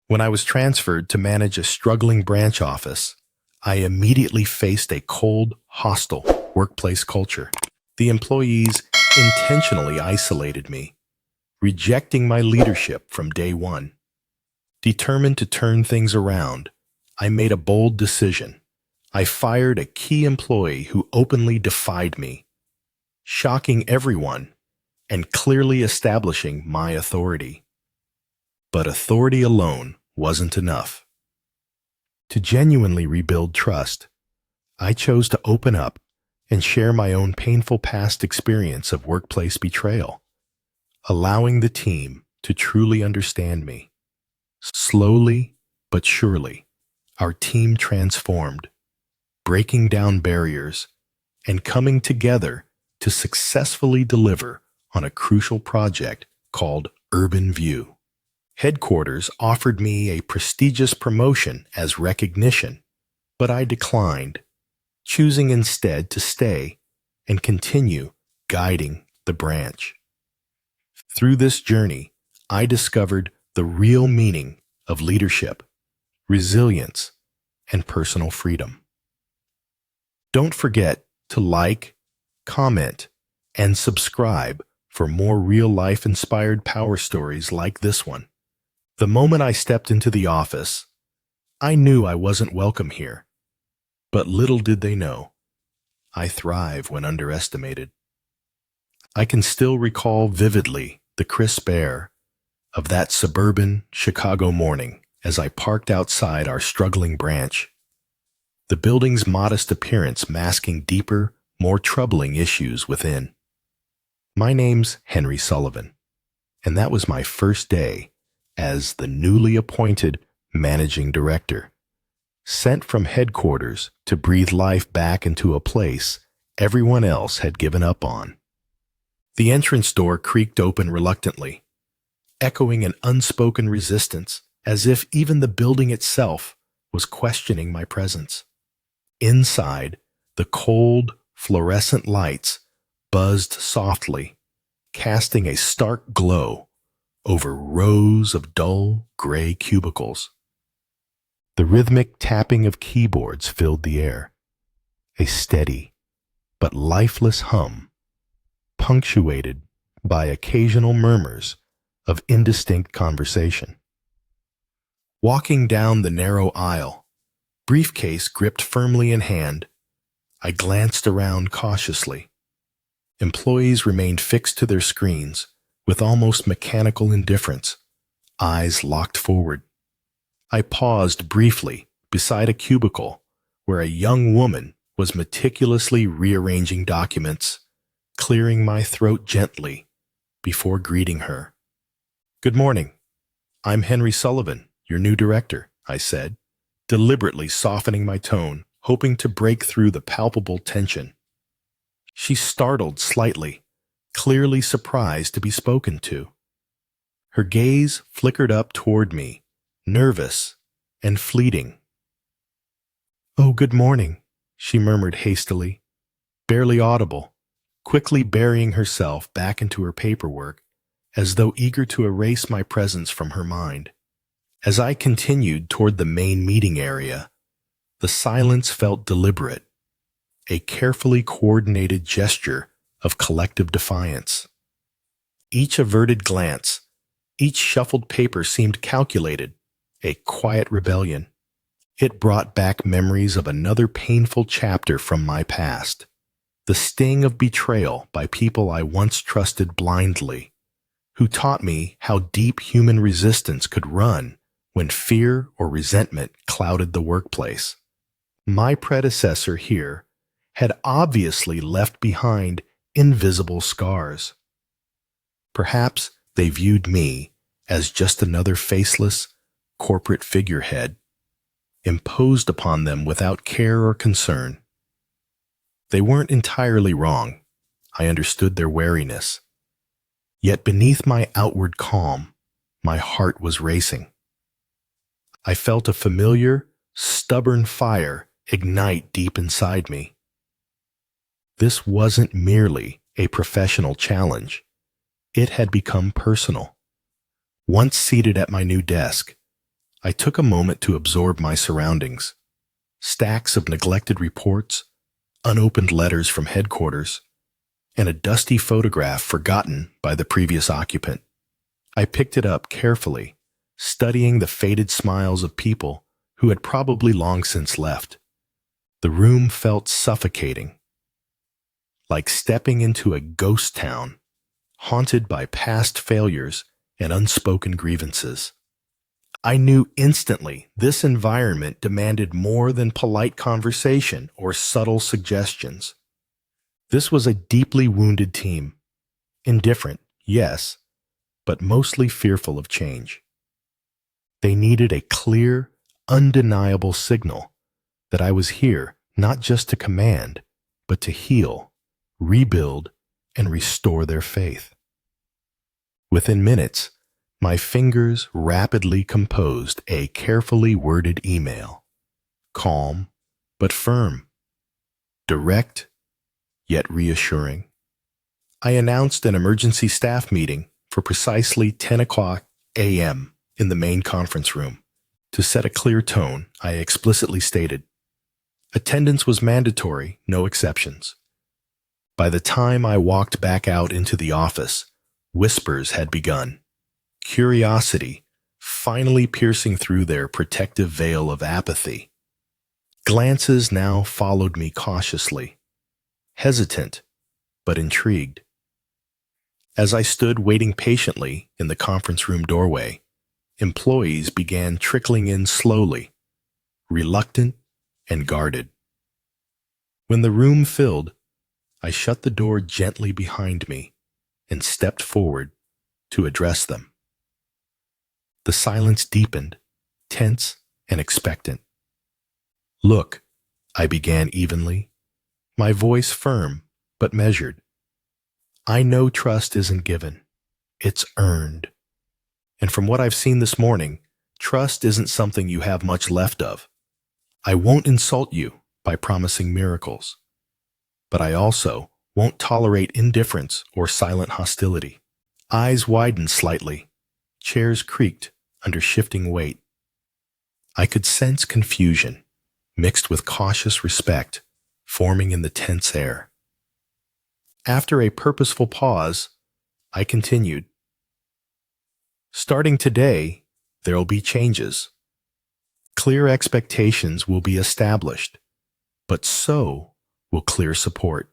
When I was transferred to manage a struggling branch office, I immediately faced a cold, hostile workplace culture. The employees intentionally isolated me, rejecting my leadership from day one. Determined to turn things around, I made a bold decision. I fired a key employee who openly defied me, shocking everyone and clearly establishing my authority. But authority alone wasn't enough. To genuinely rebuild trust, I chose to open up and share my own painful past experience of workplace betrayal, allowing the team to truly understand me. Slowly but surely, our team transformed, breaking down barriers and coming together to successfully deliver on a crucial project called Urban View. Headquarters offered me a prestigious promotion as recognition, but I declined, choosing instead to stay and continue guiding the branch. Through this journey, I discovered the real meaning of leadership, resilience, and personal freedom. Don't forget to like, comment, and subscribe for more real-life inspired power stories like this one. The moment I stepped into the office, I knew I wasn't welcome here. But little did they know, I thrive when underestimated. I can still recall vividly the crisp air of that suburban Chicago morning as I parked outside our struggling branch, the building's modest appearance masking deeper, more troubling issues within. My name's Henry Sullivan, and that was my first day as the newly appointed managing director, sent from headquarters to breathe life back into a place everyone else had given up on. The entrance door creaked open reluctantly, echoing an unspoken resistance, as if even the building itself was questioning my presence. Inside, the cold, fluorescent lights buzzed softly, casting a stark glow over rows of dull, gray cubicles. The rhythmic tapping of keyboards filled the air, a steady but lifeless hum, punctuated by occasional murmurs of indistinct conversation. Walking down the narrow aisle, briefcase gripped firmly in hand, I glanced around cautiously. Employees remained fixed to their screens with almost mechanical indifference, eyes locked forward. I paused briefly beside a cubicle where a young woman was meticulously rearranging documents, clearing my throat gently before greeting her. "Good morning. I'm Henry Sullivan, your new director," I said, deliberately softening my tone, hoping to break through the palpable tension. She startled slightly, clearly surprised to be spoken to. Her gaze flickered up toward me, nervous and fleeting. "Oh, good morning," she murmured hastily, barely audible, quickly burying herself back into her paperwork, as though eager to erase my presence from her mind. As I continued toward the main meeting area, the silence felt deliberate, a carefully coordinated gesture of collective defiance. Each averted glance, each shuffled paper seemed calculated, a quiet rebellion. It brought back memories of another painful chapter from my past, the sting of betrayal by people I once trusted blindly, who taught me how deep human resistance could run when fear or resentment clouded the workplace. My predecessor here had obviously left behind invisible scars. Perhaps they viewed me as just another faceless corporate figurehead, imposed upon them without care or concern. They weren't entirely wrong. I understood their wariness. Yet beneath my outward calm, my heart was racing. I felt a familiar, stubborn fire ignite deep inside me. This wasn't merely a professional challenge. It had become personal. Once seated at my new desk, I took a moment to absorb my surroundings. Stacks of neglected reports, unopened letters from headquarters, and a dusty photograph forgotten by the previous occupant. I picked it up carefully, studying the faded smiles of people who had probably long since left. The room felt suffocating, like stepping into a ghost town, haunted by past failures and unspoken grievances. I knew instantly this environment demanded more than polite conversation or subtle suggestions. This was a deeply wounded team. Indifferent, yes, but mostly fearful of change. They needed a clear, undeniable signal that I was here not just to command, but to heal, rebuild, and restore their faith. Within minutes, my fingers rapidly composed a carefully worded email. Calm, but firm. Direct, yet reassuring. I announced an emergency staff meeting for precisely 10 o'clock a.m. in the main conference room. To set a clear tone, I explicitly stated, attendance was mandatory, no exceptions. By the time I walked back out into the office, whispers had begun. Curiosity finally piercing through their protective veil of apathy. Glances now followed me cautiously, hesitant but intrigued. As I stood waiting patiently in the conference room doorway, employees began trickling in slowly, reluctant and guarded. When the room filled, I shut the door gently behind me and stepped forward to address them. The silence deepened, tense and expectant. Look, I began evenly, my voice firm but measured. I know trust isn't given, it's earned. And from what I've seen this morning, trust isn't something you have much left of. I won't insult you by promising miracles, but I also won't tolerate indifference or silent hostility. Eyes widened slightly, chairs creaked under shifting weight. I could sense confusion, mixed with cautious respect, forming in the tense air. After a purposeful pause, I continued. Starting today, there'll be changes. Clear expectations will be established, but so will clear support.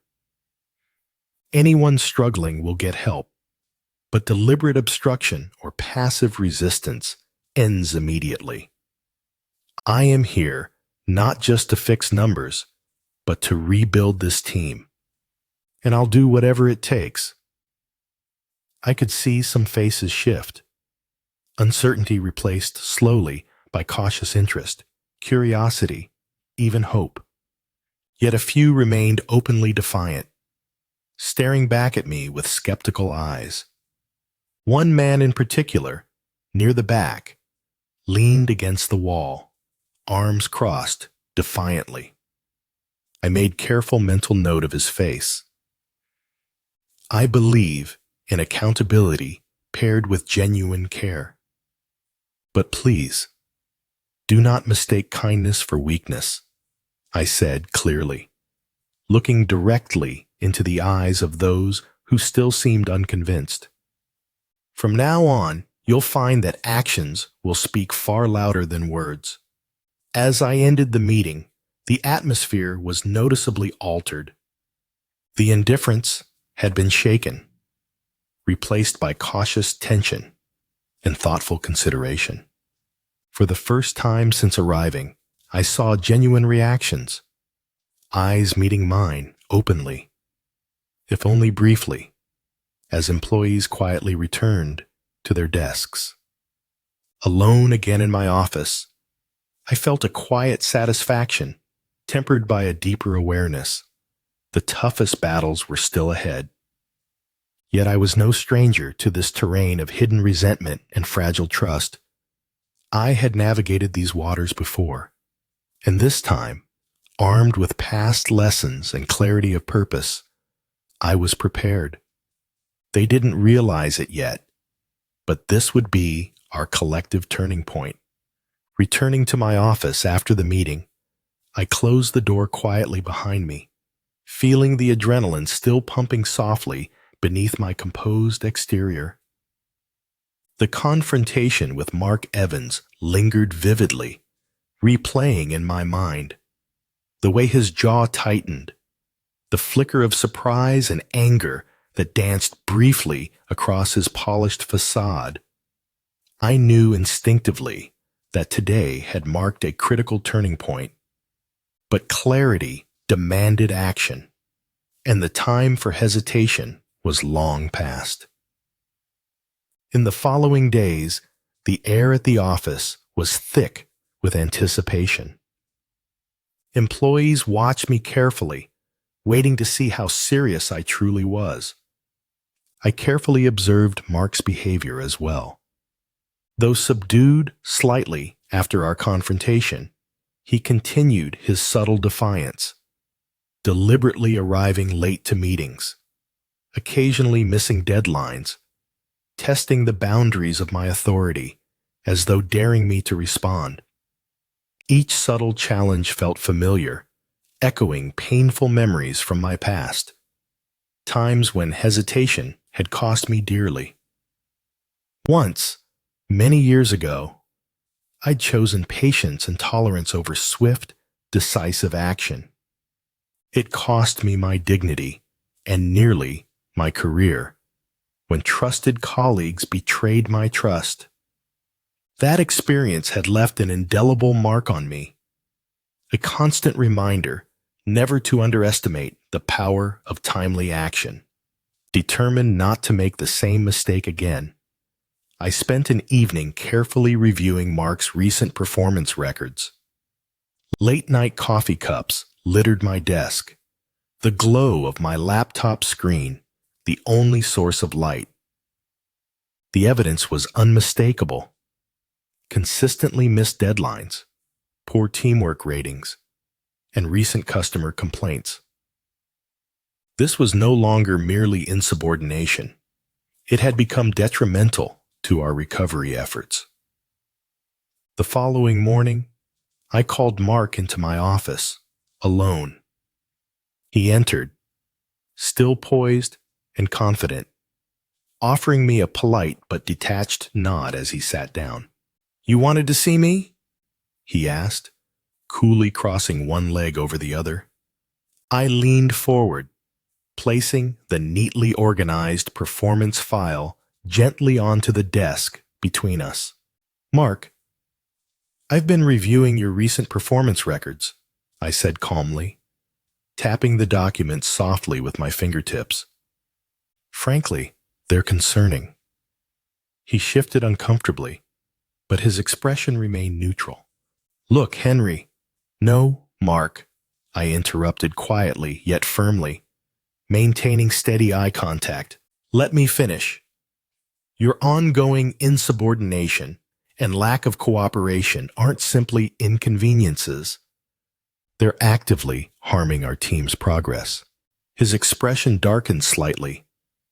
Anyone struggling will get help, but deliberate obstruction or passive resistance ends immediately. I am here not just to fix numbers, but to rebuild this team. And I'll do whatever it takes. I could see some faces shift. Uncertainty replaced slowly by cautious interest, curiosity, even hope. Yet a few remained openly defiant, staring back at me with skeptical eyes. One man in particular, near the back, leaned against the wall, arms crossed defiantly. I made careful mental note of his face. I believe in accountability paired with genuine care. But please, do not mistake kindness for weakness, I said clearly, looking directly into the eyes of those who still seemed unconvinced. From now on, you'll find that actions will speak far louder than words. As I ended the meeting, the atmosphere was noticeably altered. The indifference had been shaken, replaced by cautious tension and thoughtful consideration. For the first time since arriving, I saw genuine reactions, eyes meeting mine openly, if only briefly, as employees quietly returned to their desks. Alone again in my office, I felt a quiet satisfaction, tempered by a deeper awareness. The toughest battles were still ahead. Yet I was no stranger to this terrain of hidden resentment and fragile trust. I had navigated these waters before, and this time, armed with past lessons and clarity of purpose, I was prepared. They didn't realize it yet, but this would be our collective turning point. Returning to my office after the meeting, I closed the door quietly behind me, feeling the adrenaline still pumping softly beneath my composed exterior. The confrontation with Mark Evans lingered vividly, replaying in my mind. The way his jaw tightened, the flicker of surprise and anger that danced briefly across his polished facade. I knew instinctively that today had marked a critical turning point. But clarity demanded action, and the time for hesitation was long past. In the following days, the air at the office was thick with anticipation. Employees watched me carefully, waiting to see how serious I truly was. I carefully observed Mark's behavior as well. Though subdued slightly after our confrontation, he continued his subtle defiance, deliberately arriving late to meetings, occasionally missing deadlines, testing the boundaries of my authority as though daring me to respond. Each subtle challenge felt familiar, echoing painful memories from my past, times when hesitation had cost me dearly. Once, many years ago, I'd chosen patience and tolerance over swift, decisive action. It cost me my dignity and nearly my career when trusted colleagues betrayed my trust. That experience had left an indelible mark on me, a constant reminder never to underestimate the power of timely action. Determined not to make the same mistake again, I spent an evening carefully reviewing Mark's recent performance records. Late-night coffee cups littered my desk, the glow of my laptop screen the only source of light. The evidence was unmistakable. Consistently missed deadlines, poor teamwork ratings, and recent customer complaints. This was no longer merely insubordination. It had become detrimental to our recovery efforts. The following morning, I called Mark into my office, alone. He entered, still poised and confident, offering me a polite but detached nod as he sat down. "You wanted to see me?" he asked, coolly crossing one leg over the other. I leaned forward, placing the neatly organized performance file gently onto the desk between us. "Mark, I've been reviewing your recent performance records," I said calmly, tapping the document softly with my fingertips. "Frankly, they're concerning." He shifted uncomfortably, but his expression remained neutral. "Look, Henry." "No, Mark," I interrupted quietly yet firmly, maintaining steady eye contact. "Let me finish. Your ongoing insubordination and lack of cooperation aren't simply inconveniences. They're actively harming our team's progress." His expression darkened slightly,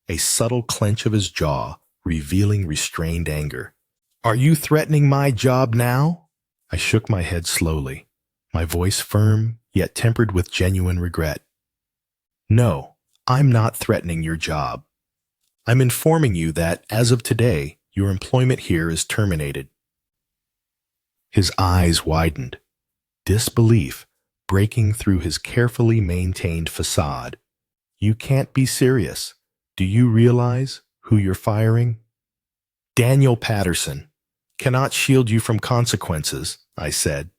a subtle clench of his jaw revealing restrained anger. "Are you threatening my job now?" I shook my head slowly, my voice firm yet tempered with genuine regret. "No, I'm not threatening your job. I'm informing you that, as of today, your employment here is terminated." His eyes widened, disbelief breaking through his carefully maintained facade. "You can't be serious. Do you realize who you're firing?" "Daniel Patterson cannot shield you from consequences," I said,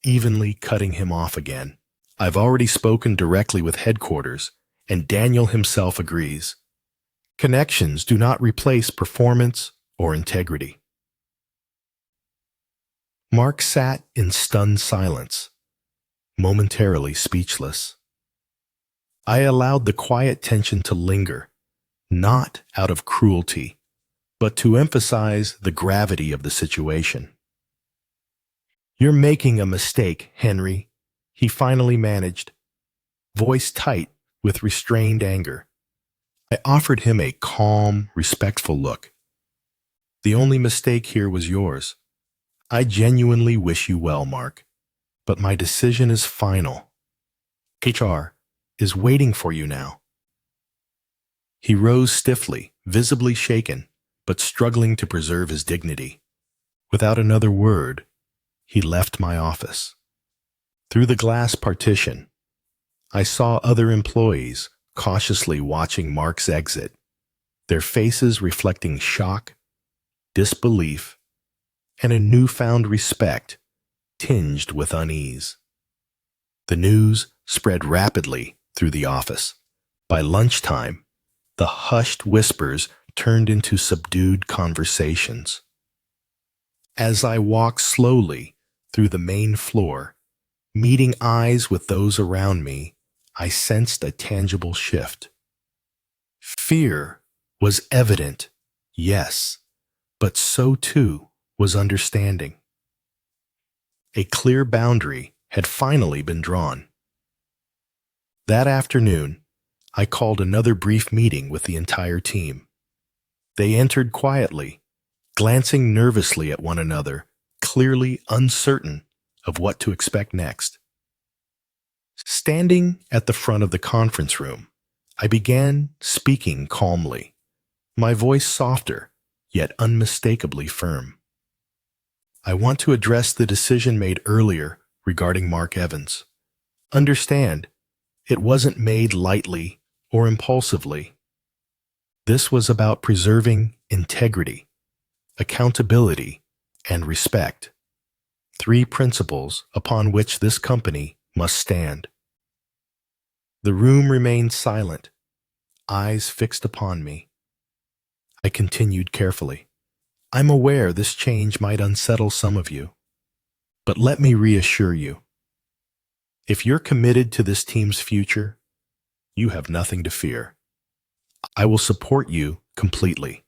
evenly cutting him off again. "I've already spoken directly with headquarters, and Daniel himself agrees. Connections do not replace performance or integrity." Mark sat in stunned silence, momentarily speechless. I allowed the quiet tension to linger, not out of cruelty, but to emphasize the gravity of the situation. "You're making a mistake, Henry," he finally managed, voice tight with restrained anger. I offered him a calm, respectful look. "The only mistake here was yours. I genuinely wish you well, Mark, but my decision is final. HR is waiting for you now. He rose stiffly, visibly shaken, but struggling to preserve his dignity. Without another word, he left my office. Through the glass partition, I saw other employees cautiously watching Mark's exit, their faces reflecting shock, disbelief, and a newfound respect tinged with unease. The news spread rapidly through the office. By lunchtime, the hushed whispers turned into subdued conversations. As I walked slowly through the main floor, meeting eyes with those around me, I sensed a tangible shift. Fear was evident, yes, but so too was understanding. A clear boundary had finally been drawn. That afternoon, I called another brief meeting with the entire team. They entered quietly, glancing nervously at one another, clearly uncertain of what to expect next. Standing at the front of the conference room, I began speaking calmly, my voice softer, yet unmistakably firm. I want to address the decision made earlier regarding Mark Evans. Understand, it wasn't made lightly or impulsively. This was about preserving integrity, accountability, and respect, 3 principles upon which this company must stand. The room remained silent, eyes fixed upon me. I continued carefully. I'm aware this change might unsettle some of you, but let me reassure you. If you're committed to this team's future, you have nothing to fear. I will support you completely.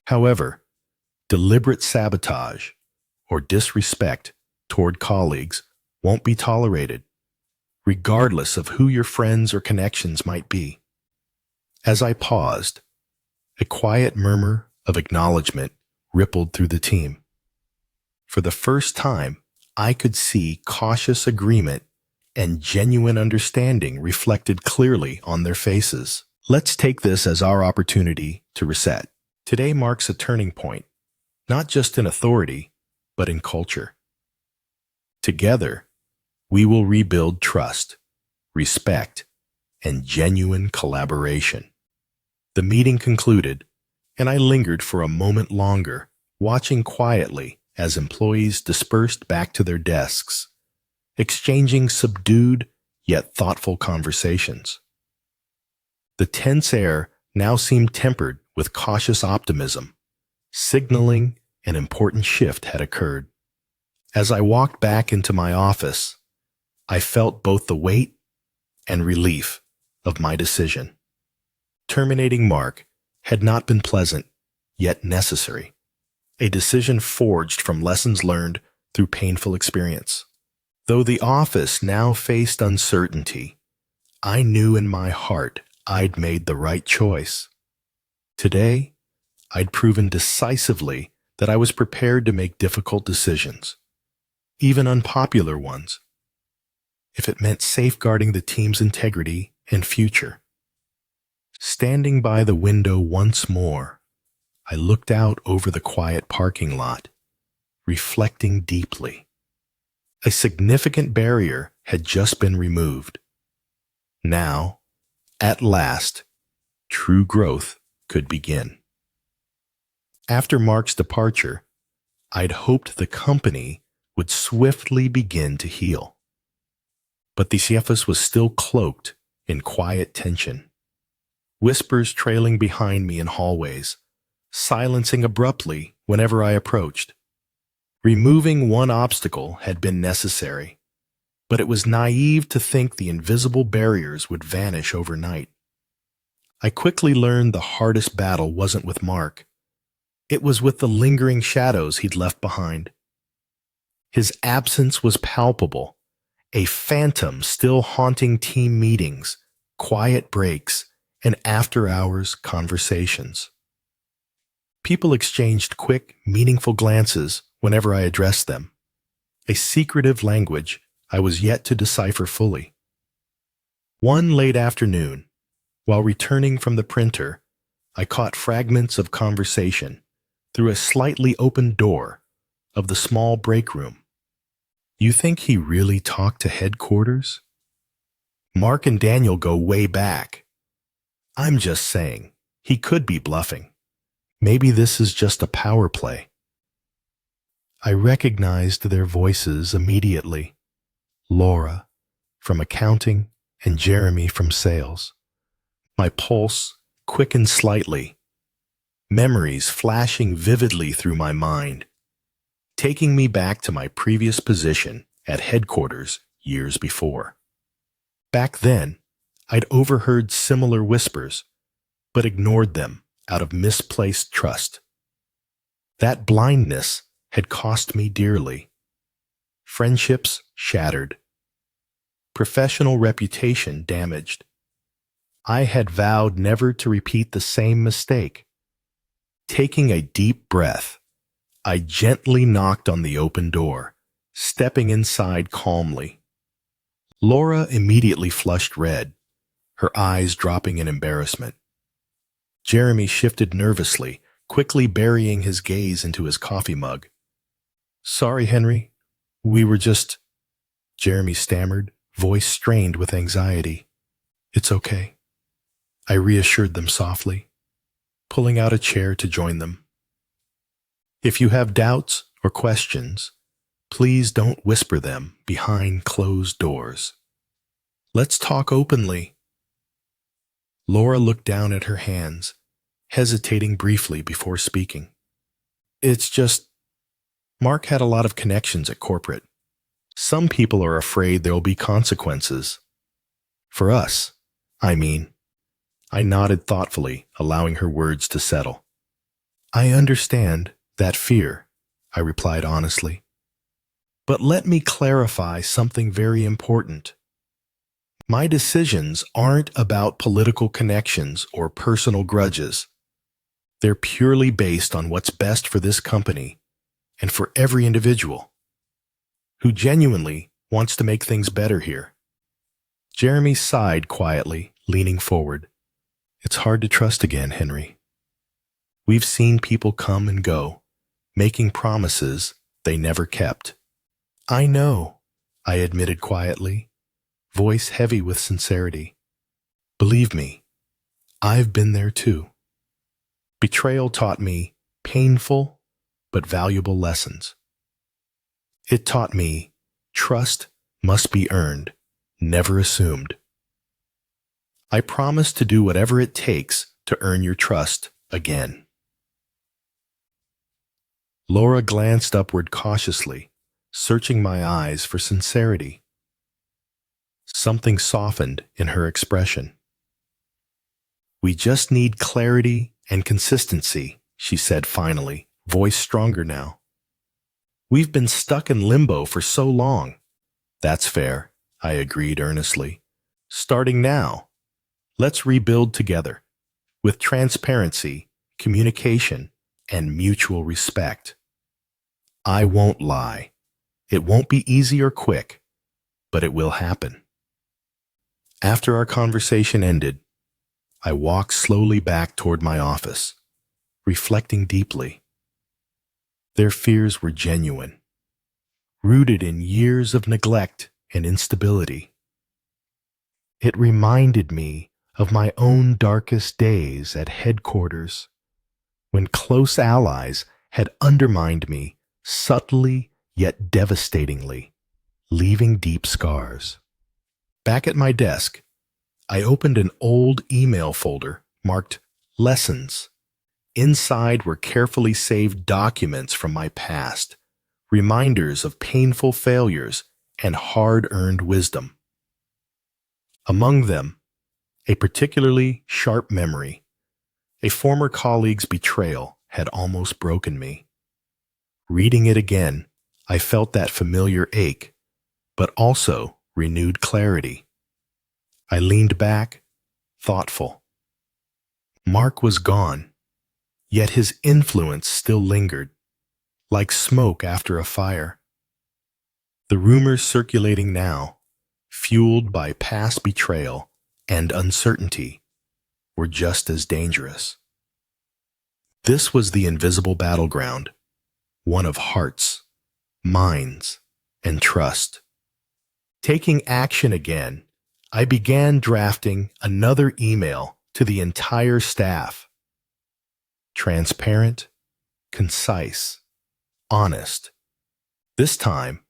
However, deliberate sabotage or disrespect toward colleagues won't be tolerated, regardless of who your friends or connections might be. As I paused, a quiet murmur of acknowledgement rippled through the team. For the first time, I could see cautious agreement and genuine understanding reflected clearly on their faces. Let's take this as our opportunity to reset. Today marks a turning point, not just in authority, but in culture. Together, we will rebuild trust, respect, and genuine collaboration. The meeting concluded, and I lingered for a moment longer, watching quietly as employees dispersed back to their desks, exchanging subdued yet thoughtful conversations. The tense air now seemed tempered with cautious optimism, signaling an important shift had occurred. As I walked back into my office, I felt both the weight and relief of my decision. Terminating Mark had not been pleasant, yet necessary. A decision forged from lessons learned through painful experience. Though the office now faced uncertainty, I knew in my heart I'd made the right choice. Today, I'd proven decisively that I was prepared to make difficult decisions, even unpopular ones, if it meant safeguarding the team's integrity and future. Standing by the window once more, I looked out over the quiet parking lot, reflecting deeply. A significant barrier had just been removed. Now, at last, true growth could begin. After Mark's departure, I'd hoped the company would swiftly begin to heal. But the CFS was still cloaked in quiet tension. Whispers trailing behind me in hallways, silencing abruptly whenever I approached. Removing one obstacle had been necessary, but it was naive to think the invisible barriers would vanish overnight. I quickly learned the hardest battle wasn't with Mark. It was with the lingering shadows he'd left behind. His absence was palpable, a phantom still haunting team meetings, quiet breaks, and after-hours conversations. People exchanged quick, meaningful glances whenever I addressed them, a secretive language I was yet to decipher fully. One late afternoon, while returning from the printer, I caught fragments of conversation through a slightly open door of the small break room. You think he really talked to headquarters? Mark and Daniel go way back. I'm just saying, he could be bluffing. Maybe this is just a power play. I recognized their voices immediately. Laura from accounting and Jeremy from sales. My pulse quickened slightly, memories flashing vividly through my mind, taking me back to my previous position at headquarters years before. Back then, I'd overheard similar whispers, but ignored them out of misplaced trust. That blindness had cost me dearly. Friendships shattered. Professional reputation damaged. I had vowed never to repeat the same mistake. Taking a deep breath, I gently knocked on the open door, stepping inside calmly. Laura immediately flushed red, her eyes dropping in embarrassment. Jeremy shifted nervously, quickly burying his gaze into his coffee mug. Sorry, Henry. We were just... Jeremy stammered, voice strained with anxiety. It's okay. I reassured them softly, pulling out a chair to join them. If you have doubts or questions, please don't whisper them behind closed doors. Let's talk openly. Laura looked down at her hands, hesitating briefly before speaking. It's just, Mark had a lot of connections at corporate. Some people are afraid there will be consequences. For us, I mean. I nodded thoughtfully, allowing her words to settle. I understand that fear, I replied honestly. But let me clarify something very important. My decisions aren't about political connections or personal grudges. They're purely based on what's best for this company and for every individual who genuinely wants to make things better here. Jeremy sighed quietly, leaning forward. It's hard to trust again, Henry. We've seen people come and go, making promises they never kept. I know, I admitted quietly, voice heavy with sincerity. Believe me, I've been there too. Betrayal taught me painful but valuable lessons. It taught me trust must be earned, never assumed. I promise to do whatever it takes to earn your trust again. Laura glanced upward cautiously, searching my eyes for sincerity. Something softened in her expression. We just need clarity and consistency, she said finally, voice stronger now. We've been stuck in limbo for so long. That's fair, I agreed earnestly. Starting now, let's rebuild together, with transparency, communication, and mutual respect. I won't lie. It won't be easy or quick, but it will happen. After our conversation ended, I walked slowly back toward my office, reflecting deeply. Their fears were genuine, rooted in years of neglect and instability. It reminded me of my own darkest days at headquarters, when close allies had undermined me subtly yet devastatingly, leaving deep scars. Back at my desk, I opened an old email folder marked Lessons. Inside were carefully saved documents from my past, reminders of painful failures and hard-earned wisdom. Among them, a particularly sharp memory. A former colleague's betrayal had almost broken me. Reading it again, I felt that familiar ache, but also renewed clarity. I leaned back, thoughtful. Mark was gone, yet his influence still lingered, like smoke after a fire. The rumors circulating now, fueled by past betrayal and uncertainty, were just as dangerous. This was the invisible battleground, one of hearts, minds, and trust. Taking action again, I began drafting another email to the entire staff. Transparent, concise, honest. This time,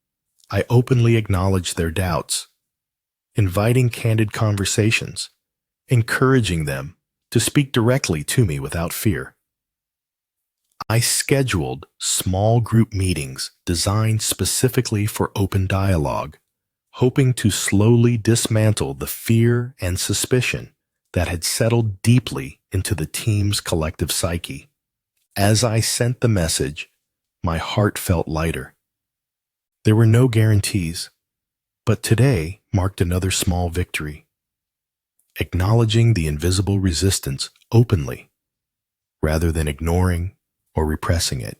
I openly acknowledged their doubts, inviting candid conversations, encouraging them to speak directly to me without fear. I scheduled small group meetings designed specifically for open dialogue, hoping to slowly dismantle the fear and suspicion that had settled deeply into the team's collective psyche. As I sent the message, my heart felt lighter. There were no guarantees, but today marked another small victory, acknowledging the invisible resistance openly, rather than ignoring or repressing it.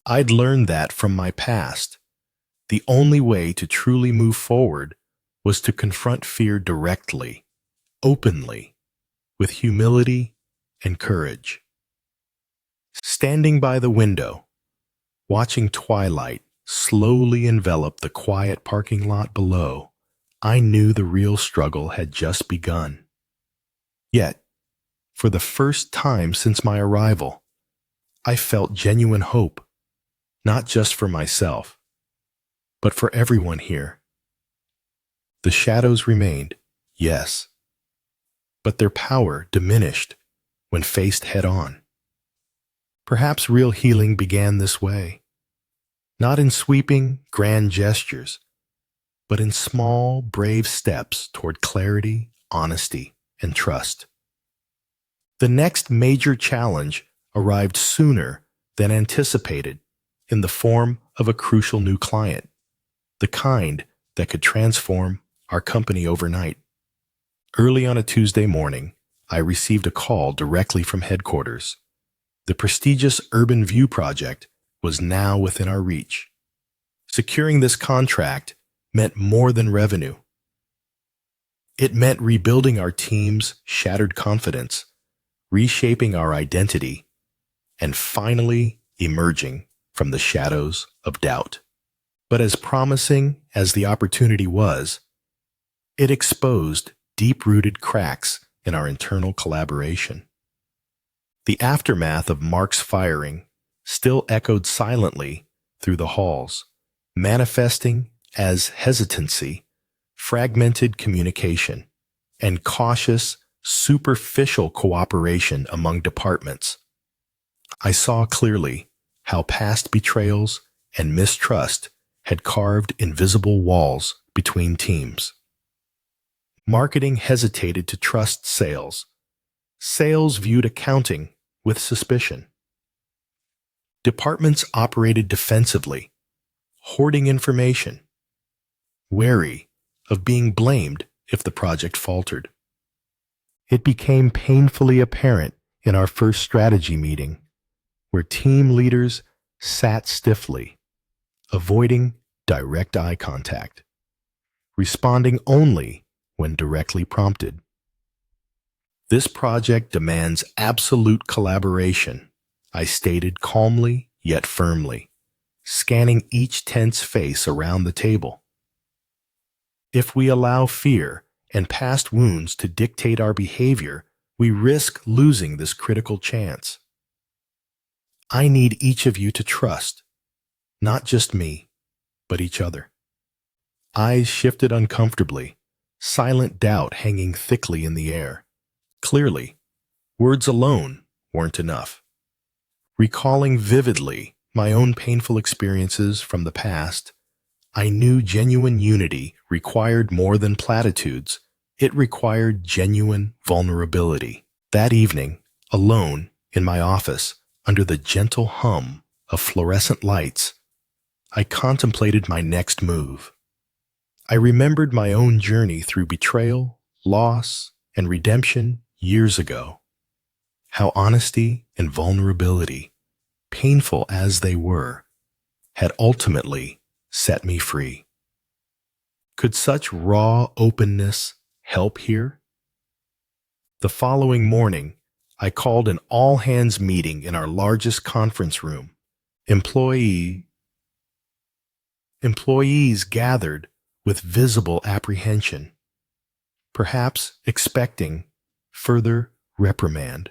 I'd learned that from my past. The only way to truly move forward was to confront fear directly, openly, with humility and courage. Standing by the window, watching twilight slowly envelop the quiet parking lot below, I knew the real struggle had just begun. Yet, for the first time since my arrival, I felt genuine hope, not just for myself, but for everyone here. The shadows remained, yes, but their power diminished when faced head-on. Perhaps real healing began this way, not in sweeping, grand gestures, but in small, brave steps toward clarity, honesty, and trust. The next major challenge arrived sooner than anticipated in the form of a crucial new client, the kind that could transform our company overnight. Early on a Tuesday morning, I received a call directly from headquarters. The prestigious Urban View project was now within our reach. Securing this contract meant more than revenue. It meant rebuilding our team's shattered confidence, reshaping our identity, and finally emerging from the shadows of doubt. But as promising as the opportunity was, it exposed deep-rooted cracks in our internal collaboration. The aftermath of Mark's firing still echoed silently through the halls, manifesting as hesitancy, fragmented communication, and cautious, superficial cooperation among departments. I saw clearly how past betrayals and mistrust had carved invisible walls between teams. Marketing hesitated to trust sales. Sales viewed accounting with suspicion. Departments operated defensively, hoarding information, wary of being blamed if the project faltered. It became painfully apparent in our first strategy meeting, where team leaders sat stiffly, avoiding direct eye contact, responding only when directly prompted. This project demands absolute collaboration, I stated calmly yet firmly, scanning each tense face around the table. If we allow fear and past wounds to dictate our behavior, we risk losing this critical chance. I need each of you to trust, not just me, but each other. Eyes shifted uncomfortably, silent doubt hanging thickly in the air. Clearly, words alone weren't enough. Recalling vividly my own painful experiences from the past, I knew genuine unity required more than platitudes. It required genuine vulnerability. That evening, alone in my office, under the gentle hum of fluorescent lights, I contemplated my next move. I remembered my own journey through betrayal, loss, and redemption years ago. How honesty and vulnerability painful as they were, had ultimately set me free. Could such raw openness help here? The following morning, I called an all-hands meeting in our largest conference room. Employees gathered with visible apprehension, perhaps expecting further reprimand.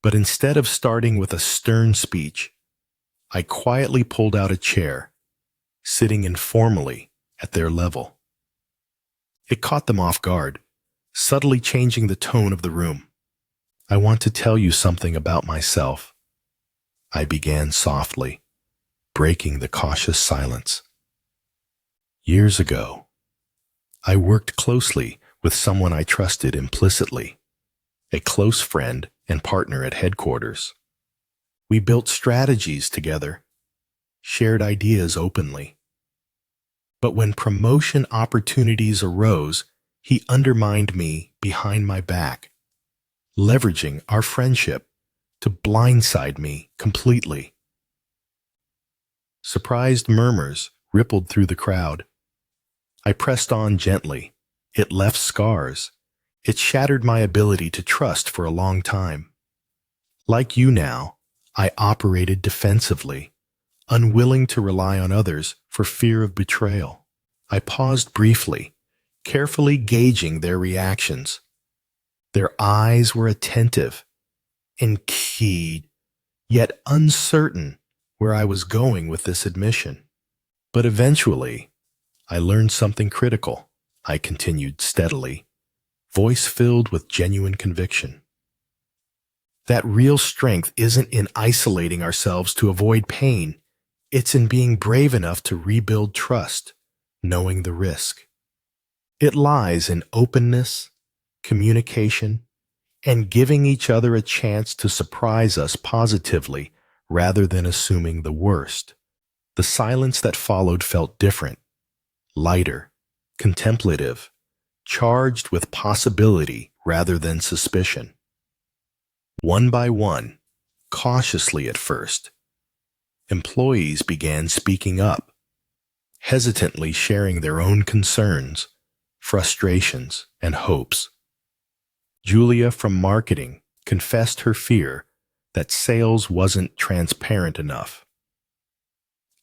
But instead of starting with a stern speech, I quietly pulled out a chair, sitting informally at their level. It caught them off guard, subtly changing the tone of the room. "I want to tell you something about myself," I began softly, breaking the cautious silence. "Years ago, I worked closely with someone I trusted implicitly, a close friend and partner at headquarters. We built strategies together, shared ideas openly. But when promotion opportunities arose, he undermined me behind my back, leveraging our friendship to blindside me completely." Surprised murmurs rippled through the crowd. I pressed on gently. It left scars. It shattered my ability to trust for a long time. Like you now, I operated defensively, unwilling to rely on others for fear of betrayal. I paused briefly, carefully gauging their reactions. Their eyes were attentive and keyed, yet uncertain where I was going with this admission. But eventually, I learned something critical. I continued steadily, voice filled with genuine conviction. That real strength isn't in isolating ourselves to avoid pain. It's in being brave enough to rebuild trust, knowing the risk. It lies in openness, communication, and giving each other a chance to surprise us positively rather than assuming the worst. The silence that followed felt different, lighter, contemplative, charged with possibility rather than suspicion. One by one, cautiously at first, employees began speaking up, hesitantly sharing their own concerns, frustrations, and hopes. Julia from marketing confessed her fear that sales wasn't transparent enough.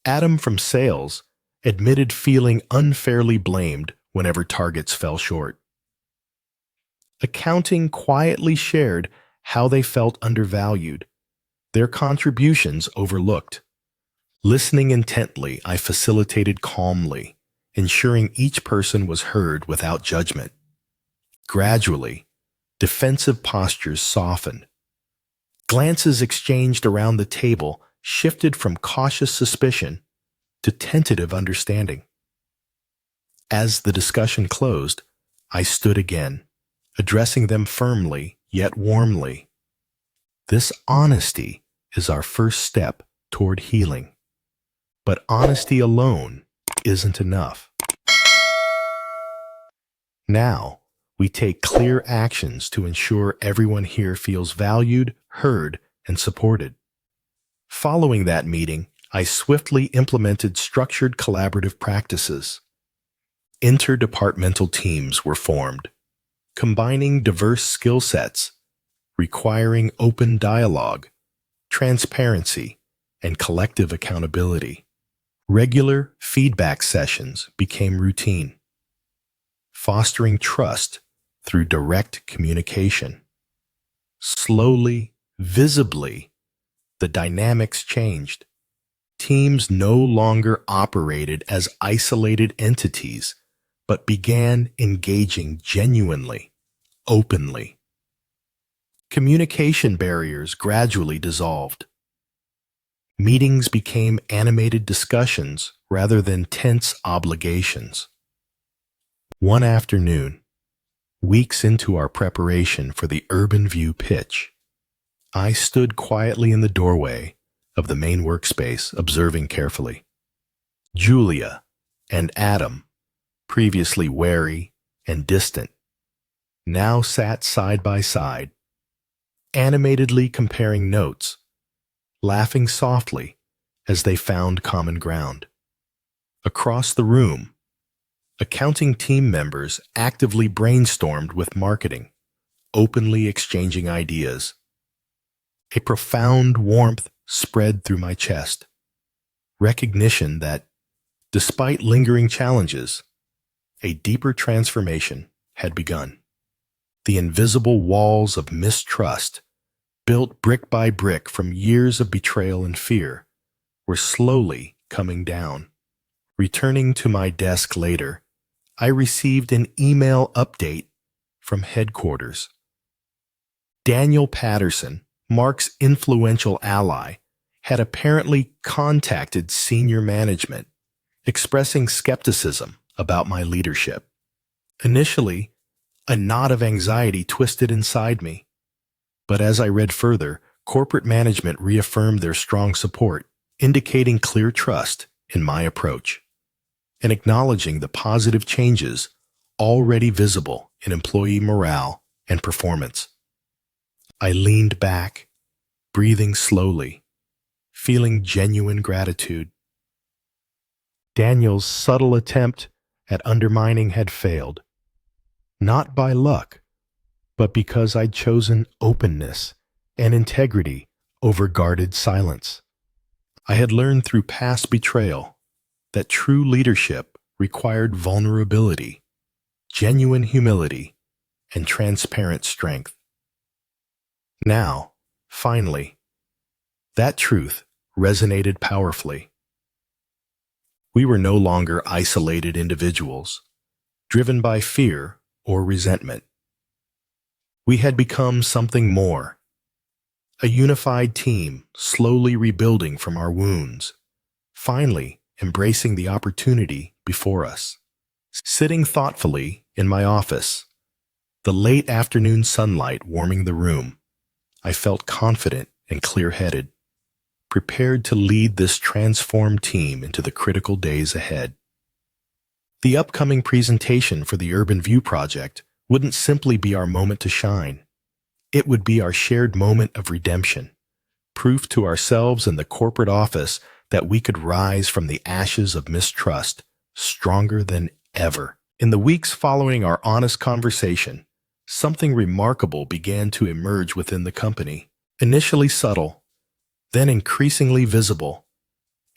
Adam from sales admitted feeling unfairly blamed whenever targets fell short. Accounting quietly shared how they felt undervalued, their contributions overlooked. Listening intently, I facilitated calmly, ensuring each person was heard without judgment. Gradually, defensive postures softened. Glances exchanged around the table shifted from cautious suspicion to tentative understanding. As the discussion closed, I stood again, addressing them firmly yet warmly. This honesty is our first step toward healing. But honesty alone isn't enough. Now, we take clear actions to ensure everyone here feels valued, heard, and supported. Following that meeting, I swiftly implemented structured collaborative practices. Interdepartmental teams were formed, combining diverse skill sets, requiring open dialogue, transparency, and collective accountability. Regular feedback sessions became routine, fostering trust through direct communication. Slowly, visibly, the dynamics changed. Teams no longer operated as isolated entities, but began engaging genuinely, openly. Communication barriers gradually dissolved. Meetings became animated discussions rather than tense obligations. One afternoon, weeks into our preparation for the Urban View pitch, I stood quietly in the doorway of the main workspace, observing carefully. Julia and Adam, previously wary and distant, now sat side by side, animatedly comparing notes, laughing softly as they found common ground. Across the room, accounting team members actively brainstormed with marketing, openly exchanging ideas. A profound warmth spread through my chest, recognition that, despite lingering challenges, a deeper transformation had begun. The invisible walls of mistrust, built brick by brick from years of betrayal and fear, were slowly coming down. Returning to my desk later, I received an email update from headquarters. Daniel Patterson, Mark's influential ally, had apparently contacted senior management, expressing skepticism about my leadership. Initially, a knot of anxiety twisted inside me. But as I read further, corporate management reaffirmed their strong support, indicating clear trust in my approach, and acknowledging the positive changes already visible in employee morale and performance. I leaned back, breathing slowly, feeling genuine gratitude. Daniel's subtle attempt at undermining had failed, not by luck, but because I'd chosen openness and integrity over guarded silence. I had learned through past betrayal that true leadership required vulnerability, genuine humility, and transparent strength. Now, finally, that truth resonated powerfully. We were no longer isolated individuals, driven by fear or resentment. We had become something more, a unified team slowly rebuilding from our wounds, finally embracing the opportunity before us. Sitting thoughtfully in my office, the late afternoon sunlight warming the room, I felt confident and clear-headed, prepared to lead this transformed team into the critical days ahead. The upcoming presentation for the Urban View project wouldn't simply be our moment to shine. It would be our shared moment of redemption, proof to ourselves and the corporate office that we could rise from the ashes of mistrust stronger than ever. In the weeks following our honest conversation, something remarkable began to emerge within the company. Initially subtle, then increasingly visible,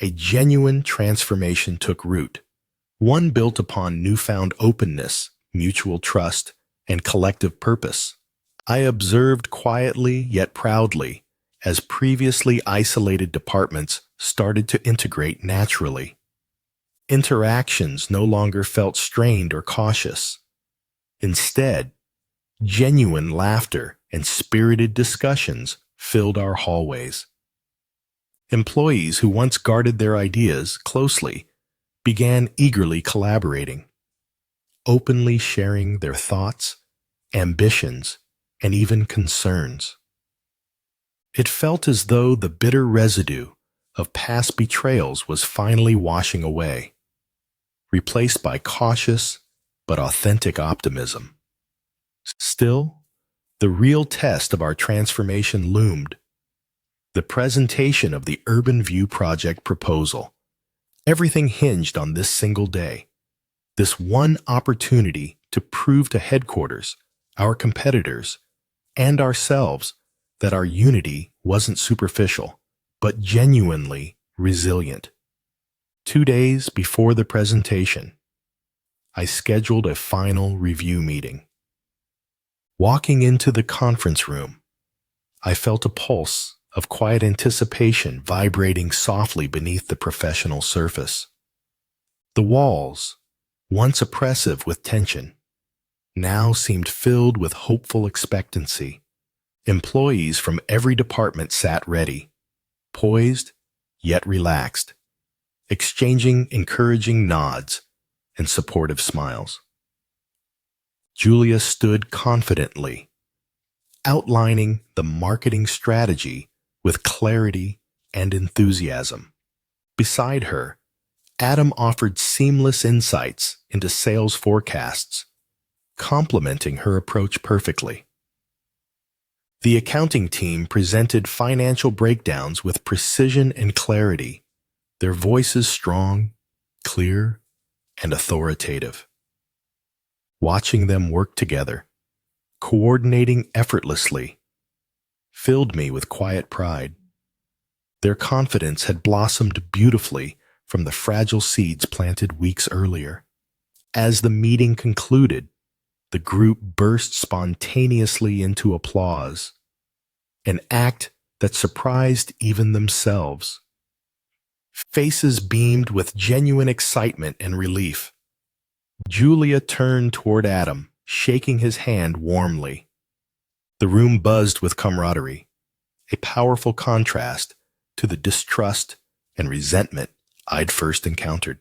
a genuine transformation took root, one built upon newfound openness, mutual trust, and collective purpose. I observed quietly yet proudly as previously isolated departments started to integrate naturally. Interactions no longer felt strained or cautious. Instead, genuine laughter and spirited discussions filled our hallways. Employees who once guarded their ideas closely began eagerly collaborating, openly sharing their thoughts, ambitions, and even concerns. It felt as though the bitter residue of past betrayals was finally washing away, replaced by cautious but authentic optimism. Still, the real test of our transformation loomed: the presentation of the Urban View project proposal. Everything hinged on this single day, this one opportunity to prove to headquarters, our competitors, and ourselves that our unity wasn't superficial, but genuinely resilient. 2 days before the presentation, I scheduled a final review meeting. Walking into the conference room, I felt a pulse of quiet anticipation vibrating softly beneath the professional surface. The walls, once oppressive with tension, now seemed filled with hopeful expectancy. Employees from every department sat ready, poised yet relaxed, exchanging encouraging nods and supportive smiles. Julia stood confidently, outlining the marketing strategy with clarity and enthusiasm. Beside her, Adam offered seamless insights into sales forecasts, complementing her approach perfectly. The accounting team presented financial breakdowns with precision and clarity, their voices strong, clear, and authoritative. Watching them work together, coordinating effortlessly, filled me with quiet pride. Their confidence had blossomed beautifully from the fragile seeds planted weeks earlier. As the meeting concluded, the group burst spontaneously into applause, an act that surprised even themselves. Faces beamed with genuine excitement and relief. Julia turned toward Adam, shaking his hand warmly. The room buzzed with camaraderie, a powerful contrast to the distrust and resentment I'd first encountered.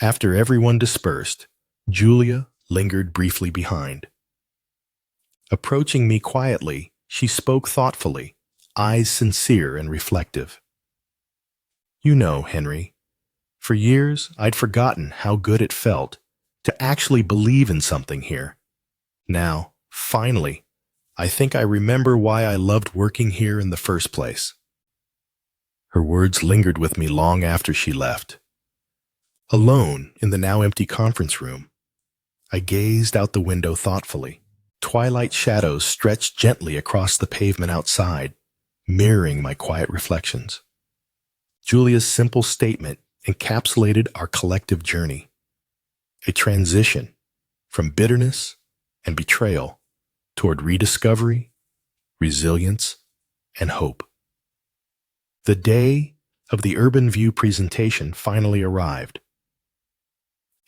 After everyone dispersed, Julia lingered briefly behind. Approaching me quietly, she spoke thoughtfully, eyes sincere and reflective. You know, Henry, for years I'd forgotten how good it felt to actually believe in something here. Now, finally, I think I remember why I loved working here in the first place. Her words lingered with me long after she left. Alone in the now empty conference room, I gazed out the window thoughtfully. Twilight shadows stretched gently across the pavement outside, mirroring my quiet reflections. Julia's simple statement encapsulated our collective journey, a transition from bitterness and betrayal toward rediscovery, resilience, and hope. The day of the Urban View presentation finally arrived.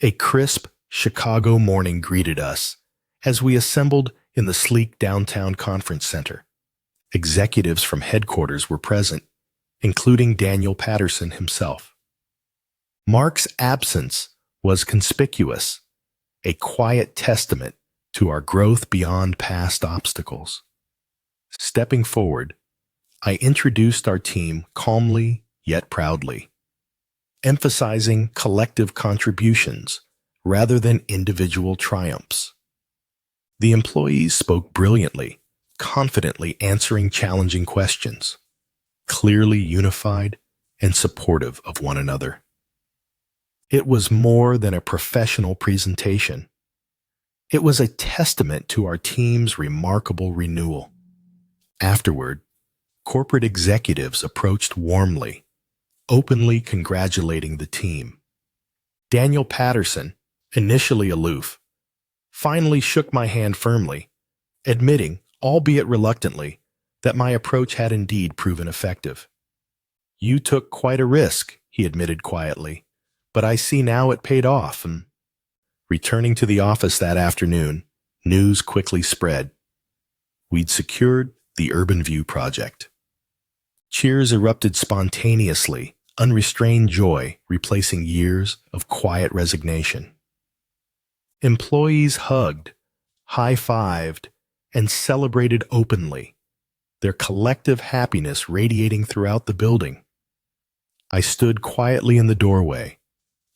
A crisp Chicago morning greeted us as we assembled in the sleek downtown conference center. Executives from headquarters were present, including Daniel Patterson himself. Mark's absence was conspicuous, a quiet testament to our growth beyond past obstacles. Stepping forward, I introduced our team calmly yet proudly, emphasizing collective contributions rather than individual triumphs. The employees spoke brilliantly, confidently answering challenging questions, clearly unified and supportive of one another. It was more than a professional presentation. It was a testament to our team's remarkable renewal. Afterward, corporate executives approached warmly, openly congratulating the team. Daniel Patterson, initially aloof, finally shook my hand firmly, admitting, albeit reluctantly, that my approach had indeed proven effective. You took quite a risk, he admitted quietly, but I see now it paid off. And returning to the office that afternoon, news quickly spread. We'd secured the Urban View project. Cheers erupted spontaneously, unrestrained joy replacing years of quiet resignation. Employees hugged, high-fived, and celebrated openly, their collective happiness radiating throughout the building. I stood quietly in the doorway,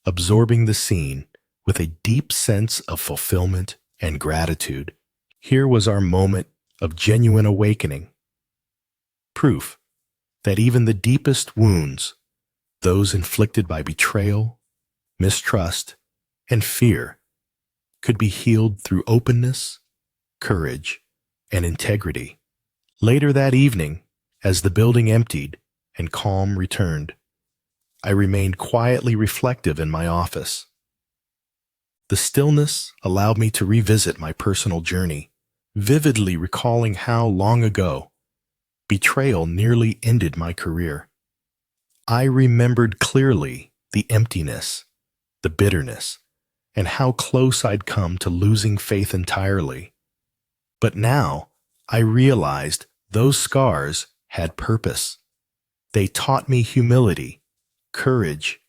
absorbing the scene with a deep sense of fulfillment and gratitude. Here was our moment of genuine awakening. Proof that even the deepest wounds, those inflicted by betrayal, mistrust, and fear, could be healed through openness, courage, and integrity. Later that evening, as the building emptied and calm returned, I remained quietly reflective in my office. The stillness allowed me to revisit my personal journey, vividly recalling how long ago betrayal nearly ended my career. I remembered clearly the emptiness, the bitterness, and how close I'd come to losing faith entirely. But now I realized those scars had purpose. They taught me humility, courage,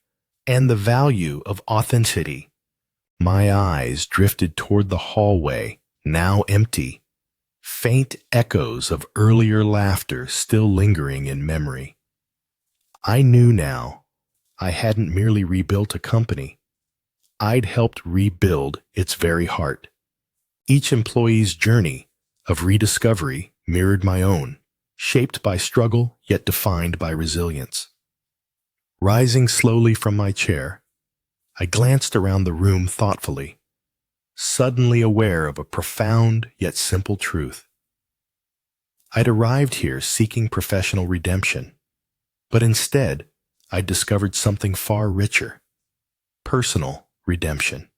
and the value of authenticity. My eyes drifted toward the hallway, now empty, faint echoes of earlier laughter still lingering in memory. I knew now I hadn't merely rebuilt a company. I'd helped rebuild its very heart. Each employee's journey of rediscovery mirrored my own, shaped by struggle yet defined by resilience. Rising slowly from my chair, I glanced around the room thoughtfully, suddenly aware of a profound yet simple truth. I'd arrived here seeking professional redemption, but instead, I'd discovered something far richer: personal redemption.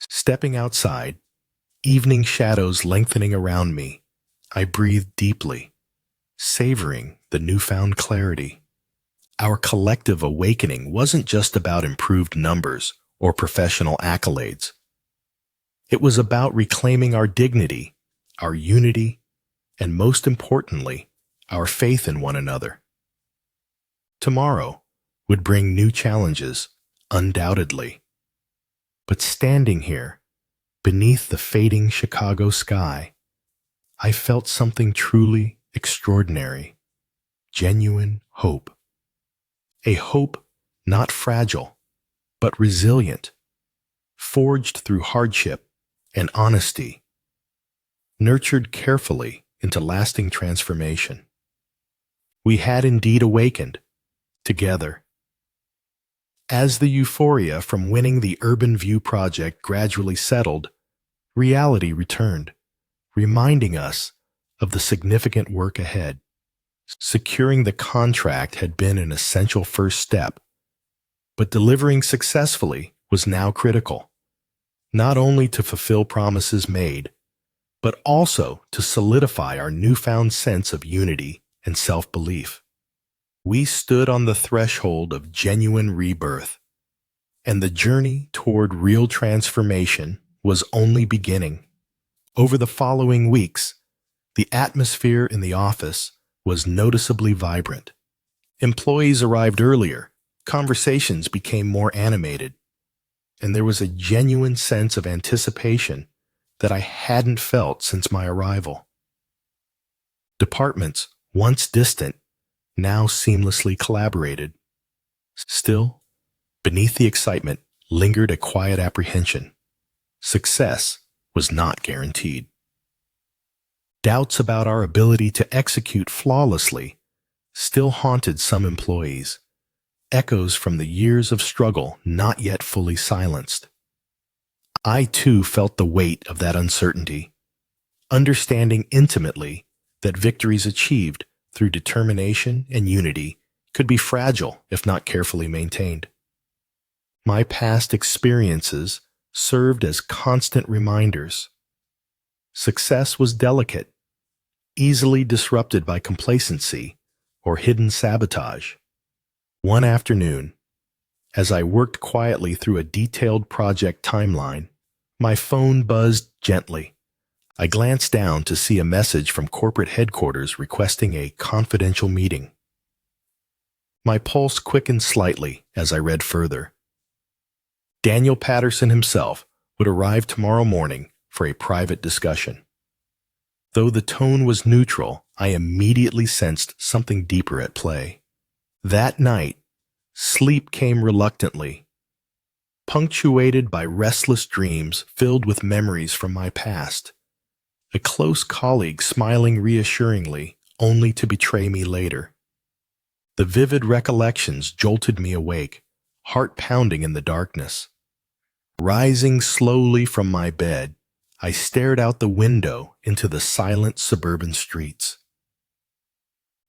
Stepping outside, evening shadows lengthening around me, I breathed deeply, savoring the newfound clarity. Our collective awakening wasn't just about improved numbers or professional accolades. It was about reclaiming our dignity, our unity, and most importantly, our faith in one another. Tomorrow would bring new challenges, undoubtedly. But standing here, beneath the fading Chicago sky, I felt something truly extraordinary: genuine hope. A hope not fragile, but resilient, forged through hardship and honesty, nurtured carefully into lasting transformation. We had indeed awakened, together. As the euphoria from winning the Urban View project gradually settled, reality returned, reminding us of the significant work ahead. Securing the contract had been an essential first step, but delivering successfully was now critical, not only to fulfill promises made, but also to solidify our newfound sense of unity and self-belief. We stood on the threshold of genuine rebirth, and the journey toward real transformation was only beginning. Over the following weeks, the atmosphere in the office was noticeably vibrant. Employees arrived earlier, conversations became more animated, and there was a genuine sense of anticipation that I hadn't felt since my arrival. Departments, once distant, now seamlessly collaborated. Still, beneath the excitement lingered a quiet apprehension. Success was not guaranteed. Doubts about our ability to execute flawlessly still haunted some employees, echoes from the years of struggle not yet fully silenced. I too felt the weight of that uncertainty, understanding intimately that victories achieved through determination and unity could be fragile if not carefully maintained. My past experiences served as constant reminders. Success was delicate, easily disrupted by complacency or hidden sabotage. One afternoon, as I worked quietly through a detailed project timeline, my phone buzzed gently. I glanced down to see a message from corporate headquarters requesting a confidential meeting. My pulse quickened slightly as I read further. Daniel Patterson himself would arrive tomorrow morning for a private discussion. Though the tone was neutral, I immediately sensed something deeper at play. That night, sleep came reluctantly, punctuated by restless dreams filled with memories from my past. A close colleague smiling reassuringly, only to betray me later. The vivid recollections jolted me awake, heart pounding in the darkness. Rising slowly from my bed, I stared out the window into the silent suburban streets.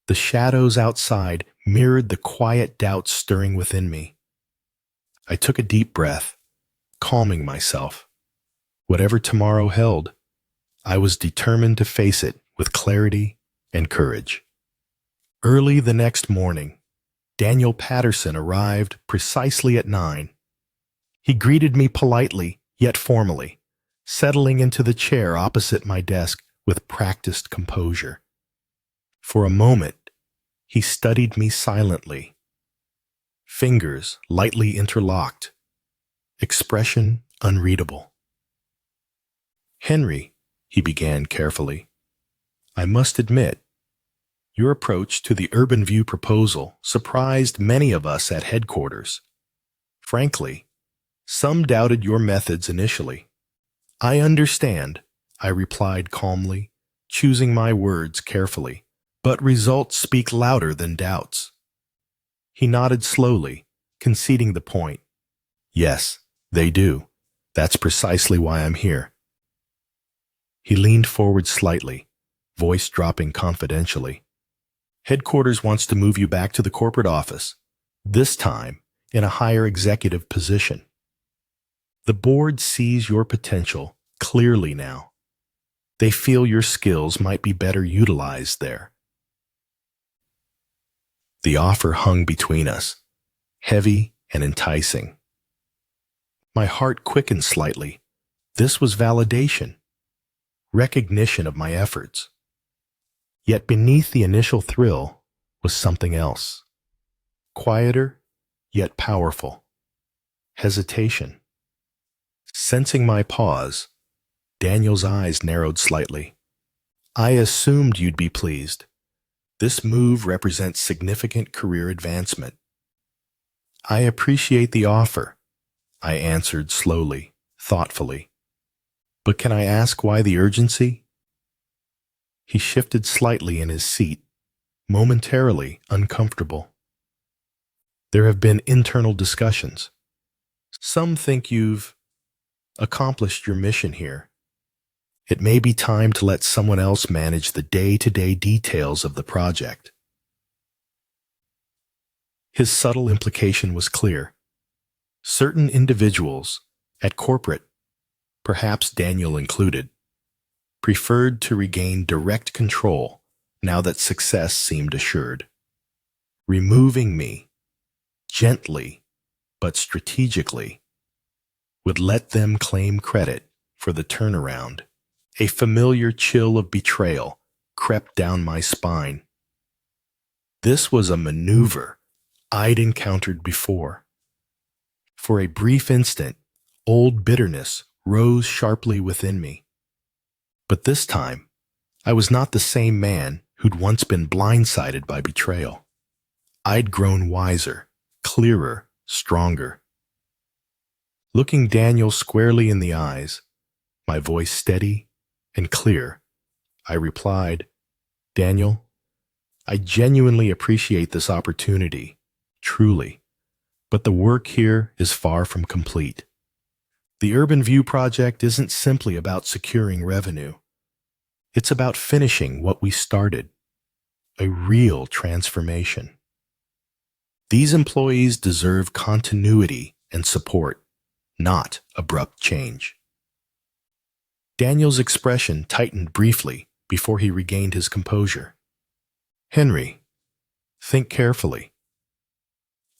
The shadows outside mirrored the quiet doubts stirring within me. I took a deep breath, calming myself. Whatever tomorrow held, I was determined to face it with clarity and courage. Early the next morning, Daniel Patterson arrived precisely at 9. He greeted me politely, yet formally, settling into the chair opposite my desk with practiced composure. For a moment, he studied me silently, fingers lightly interlocked, expression unreadable. "Henry," he began carefully, "I must admit, your approach to the Urban View proposal surprised many of us at headquarters. Frankly, some doubted your methods initially. I understand. I replied calmly, choosing my words carefully. But results speak louder than doubts. He nodded slowly, conceding the point. Yes, they do. That's precisely why I'm here. He leaned forward slightly, voice dropping confidentially. Headquarters wants to move you back to the corporate office, this time in a higher executive position. The board sees your potential clearly now. They feel your skills might be better utilized there. The offer hung between us, heavy and enticing. My heart quickened slightly. This was validation, recognition of my efforts. Yet beneath the initial thrill was something else. Quieter, yet powerful. Hesitation. Sensing my pause, Daniel's eyes narrowed slightly. I assumed you'd be pleased. This move represents significant career advancement. I appreciate the offer, I answered slowly, thoughtfully. But can I ask why the urgency? He shifted slightly in his seat, momentarily uncomfortable. There have been internal discussions. Some think you've accomplished your mission here. It may be time to let someone else manage the day-to-day details of the project. His subtle implication was clear. Certain individuals, at corporate, perhaps Daniel included, preferred to regain direct control now that success seemed assured. Removing me, gently but strategically, would let them claim credit for the turnaround. A familiar chill of betrayal crept down my spine. This was a maneuver I'd encountered before. For a brief instant, old bitterness rose sharply within me. But this time, I was not the same man who'd once been blindsided by betrayal. I'd grown wiser, clearer, stronger. Looking Daniel squarely in the eyes, my voice steady and clear, I replied, Daniel, I genuinely appreciate this opportunity, truly, but the work here is far from complete. The Urban View project isn't simply about securing revenue. It's about finishing what we started, a real transformation. These employees deserve continuity and support, not abrupt change. Daniel's expression tightened briefly before he regained his composure. Henry, think carefully.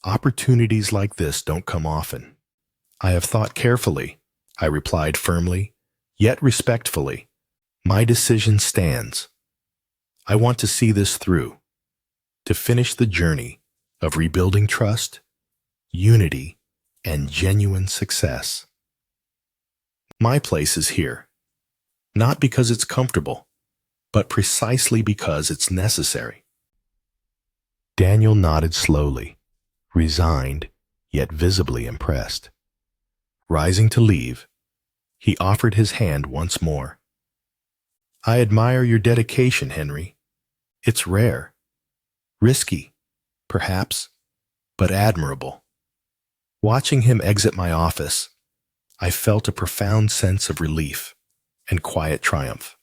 Opportunities like this don't come often. I have thought carefully, I replied firmly, yet respectfully. My decision stands. I want to see this through, to finish the journey of rebuilding trust, unity, and genuine success. My place is here, not because it's comfortable, but precisely because it's necessary. Daniel nodded slowly, resigned, yet visibly impressed. Rising to leave, he offered his hand once more. I admire your dedication, Henry. It's rare, risky, perhaps, but admirable. Watching him exit my office, I felt a profound sense of relief and quiet triumph.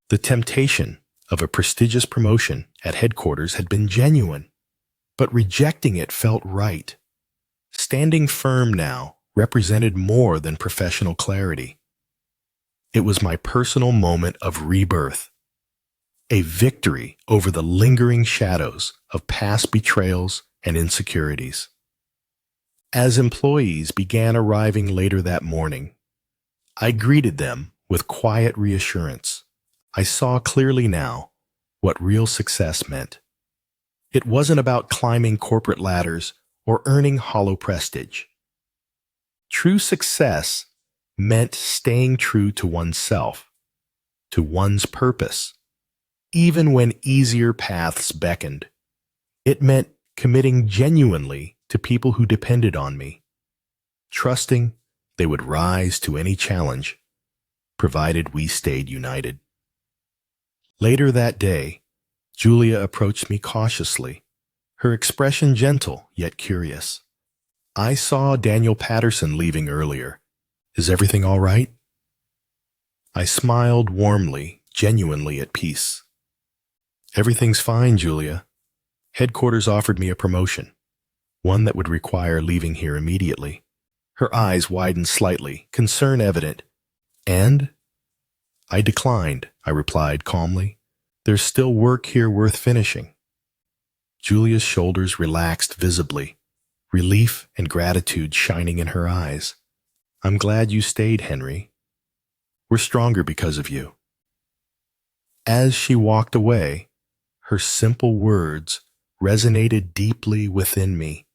The temptation of a prestigious promotion at headquarters had been genuine, but rejecting it felt right. Standing firm now represented more than professional clarity. It was my personal moment of rebirth, a victory over the lingering shadows of past betrayals and insecurities. As employees began arriving later that morning, I greeted them with quiet reassurance. I saw clearly now what real success meant. It wasn't about climbing corporate ladders or earning hollow prestige. True success meant staying true to oneself, to one's purpose, even when easier paths beckoned. It meant committing genuinely to people who depended on me, trusting they would rise to any challenge, provided we stayed united. Later that day, Julia approached me cautiously, her expression gentle yet curious. "I saw Daniel Patterson leaving earlier. Is everything all right?" I smiled warmly, genuinely at peace. "Everything's fine, Julia. Headquarters offered me a promotion, one that would require leaving here immediately." Her eyes widened slightly, concern evident. "And?" "I declined," I replied calmly. "There's still work here worth finishing." Julia's shoulders relaxed visibly, relief and gratitude shining in her eyes. "I'm glad you stayed, Henry. We're stronger because of you." As she walked away, her simple words resonated deeply within me,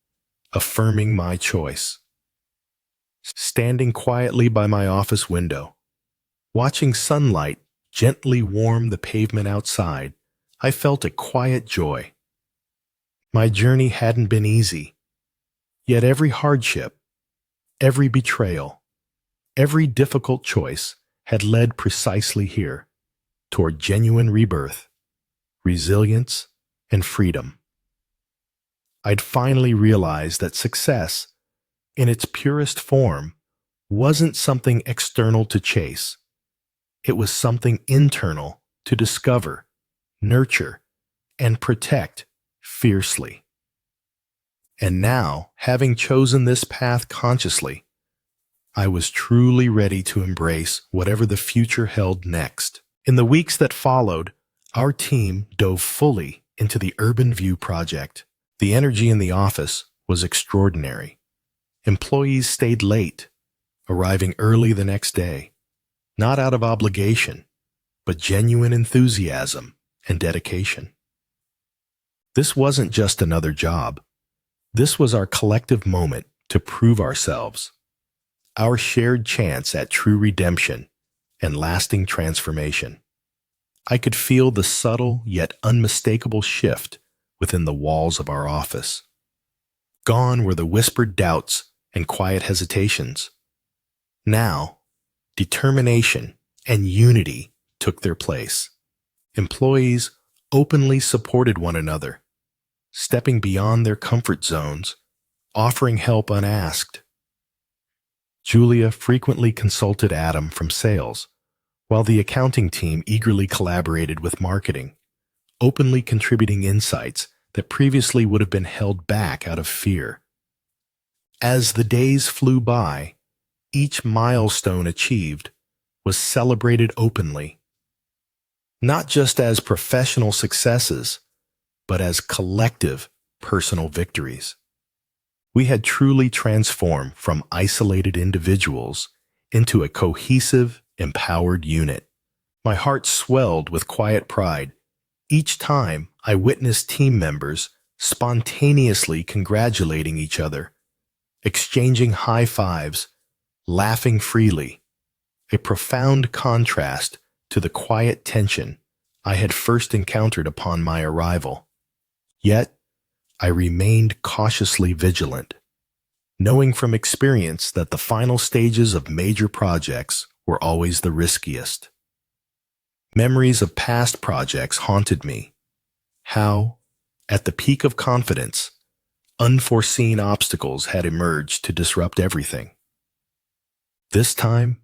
affirming my choice. Standing quietly by my office window, watching sunlight gently warm the pavement outside, I felt a quiet joy. My journey hadn't been easy, yet every hardship, every betrayal, every difficult choice had led precisely here, toward genuine rebirth, resilience, and freedom. I'd finally realized that success, in its purest form, wasn't something external to chase. It was something internal to discover, nurture, and protect fiercely. And now, having chosen this path consciously, I was truly ready to embrace whatever the future held next. In the weeks that followed, our team dove fully into the Urban View project. The energy in the office was extraordinary. Employees stayed late, arriving early the next day, not out of obligation, but genuine enthusiasm and dedication. This wasn't just another job. This was our collective moment to prove ourselves, our shared chance at true redemption and lasting transformation. I could feel the subtle yet unmistakable shift within the walls of our office. Gone were the whispered doubts and quiet hesitations. Now, determination and unity took their place. Employees openly supported one another, stepping beyond their comfort zones, offering help unasked. Julia frequently consulted Adam from sales, while the accounting team eagerly collaborated with marketing, openly contributing insights that previously would have been held back out of fear. As the days flew by, each milestone achieved was celebrated openly, not just as professional successes, but as collective personal victories. We had truly transformed from isolated individuals into a cohesive, empowered unit. My heart swelled with quiet pride each time I witnessed team members spontaneously congratulating each other, exchanging high fives, laughing freely, a profound contrast to the quiet tension I had first encountered upon my arrival. Yet, I remained cautiously vigilant, knowing from experience that the final stages of major projects were always the riskiest. Memories of past projects haunted me. How, at the peak of confidence, unforeseen obstacles had emerged to disrupt everything. This time,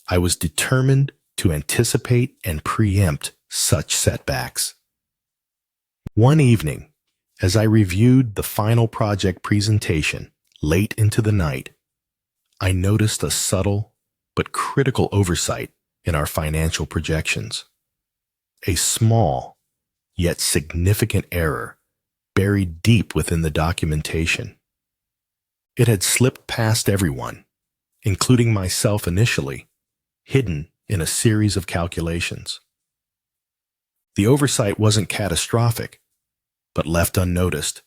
I was determined to anticipate and preempt such setbacks. One evening, as I reviewed the final project presentation late into the night, I noticed a subtle but critical oversight in our financial projections. A small, yet significant error buried deep within the documentation. It had slipped past everyone, including myself initially, hidden in a series of calculations. The oversight wasn't catastrophic, but left unnoticed,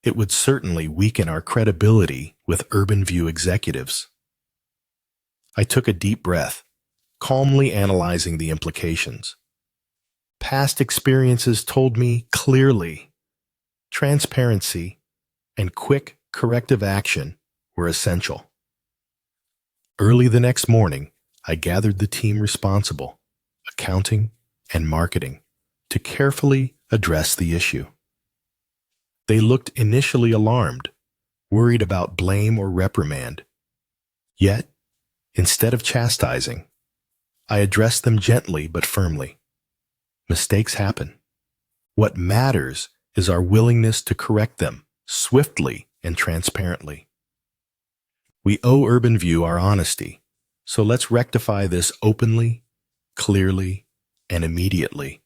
it would certainly weaken our credibility with Urban View executives. I took a deep breath, calmly analyzing the implications. Past experiences told me clearly transparency and quick corrective action were essential. Early the next morning, I gathered the team responsible, accounting and marketing, to carefully address the issue. They looked initially alarmed, worried about blame or reprimand. Yet, instead of chastising, I addressed them gently but firmly. Mistakes happen. What matters is our willingness to correct them swiftly and transparently. We owe Urban View our honesty, so let's rectify this openly, clearly, and immediately.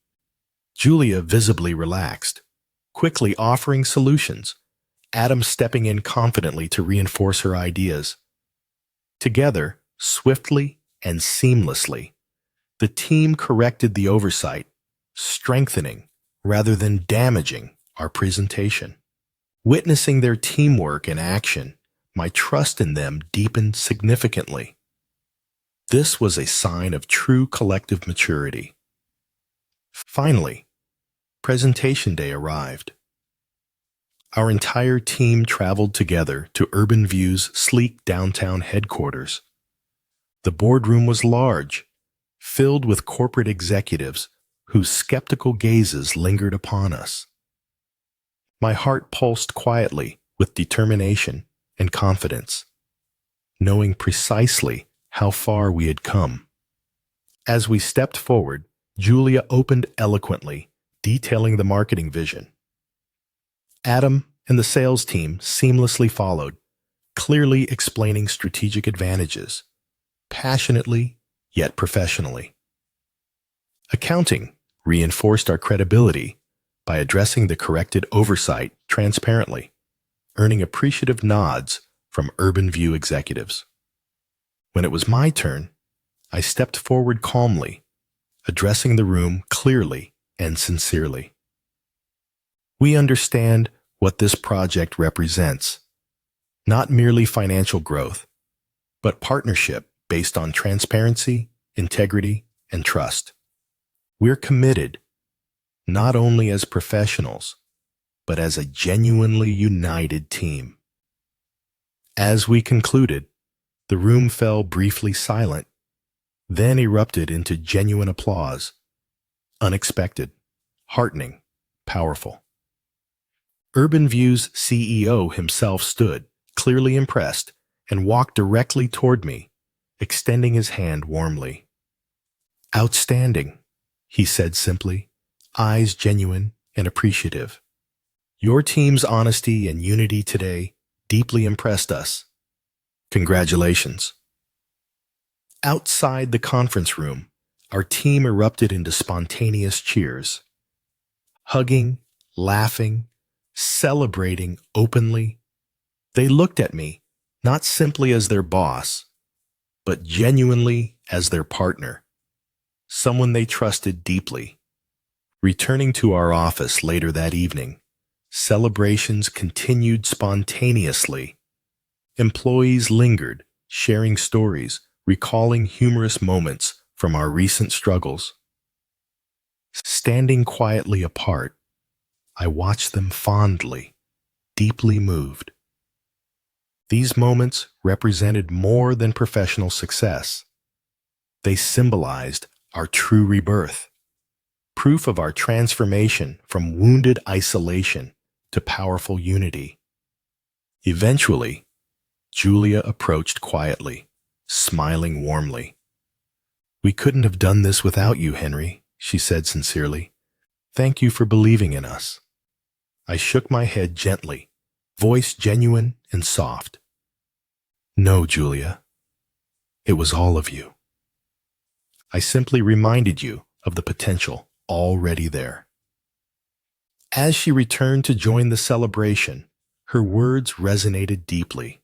Julia visibly relaxed, quickly offering solutions, Adam stepping in confidently to reinforce her ideas. Together, swiftly and seamlessly, the team corrected the oversight, strengthening rather than damaging our presentation. Witnessing their teamwork in action, my trust in them deepened significantly. This was a sign of true collective maturity. Finally, presentation day arrived. Our entire team traveled together to Urban View's sleek downtown headquarters. The boardroom was large, filled with corporate executives whose skeptical gazes lingered upon us. My heart pulsed quietly with determination and confidence, knowing precisely how far we had come. As we stepped forward, Julia opened eloquently, detailing the marketing vision. Adam and the sales team seamlessly followed, clearly explaining strategic advantages, passionately yet professionally. Accounting reinforced our credibility by addressing the corrected oversight transparently, earning appreciative nods from Urban View executives. When it was my turn, I stepped forward calmly, addressing the room clearly and sincerely. We understand what this project represents, not merely financial growth, but partnership based on transparency, integrity, and trust. We're committed, not only as professionals, but as a genuinely united team. As we concluded, the room fell briefly silent, then erupted into genuine applause. Unexpected, heartening, powerful. Urban View's CEO himself stood, clearly impressed, and walked directly toward me, extending his hand warmly. "Outstanding," he said simply, eyes genuine and appreciative. "Your team's honesty and unity today deeply impressed us. Congratulations." Outside the conference room, our team erupted into spontaneous cheers. Hugging, laughing, celebrating openly, they looked at me not simply as their boss, but genuinely as their partner, someone they trusted deeply. Returning to our office later that evening, celebrations continued spontaneously. Employees lingered, sharing stories, recalling humorous moments from our recent struggles. Standing quietly apart, I watched them fondly, deeply moved. These moments represented more than professional success. They symbolized our true rebirth, proof of our transformation from wounded isolation to powerful unity. Eventually, Julia approached quietly, smiling warmly. "We couldn't have done this without you, Henry," she said sincerely. "Thank you for believing in us." I shook my head gently, voice genuine and soft. "No, Julia. It was all of you. I simply reminded you of the potential already there." As she returned to join the celebration, her words resonated deeply.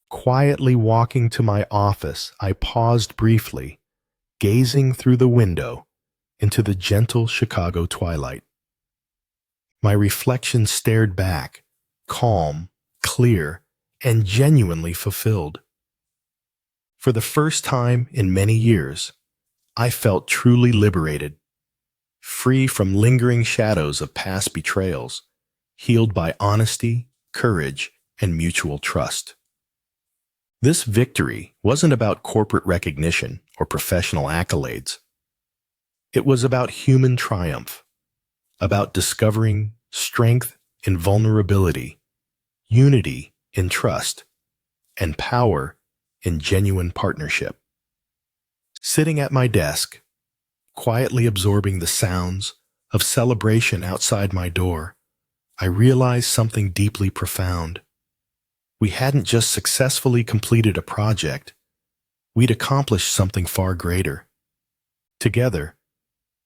Quietly walking to my office, I paused briefly, gazing through the window into the gentle Chicago twilight. My reflection stared back, calm, clear, and genuinely fulfilled. For the first time in many years, I felt truly liberated, free from lingering shadows of past betrayals, healed by honesty, courage, and mutual trust. This victory wasn't about corporate recognition or professional accolades. It was about human triumph, about discovering strength in vulnerability, unity in trust, and power in genuine partnership. Sitting at my desk, quietly absorbing the sounds of celebration outside my door, I realized something deeply profound. We hadn't just successfully completed a project, we'd accomplished something far greater. Together,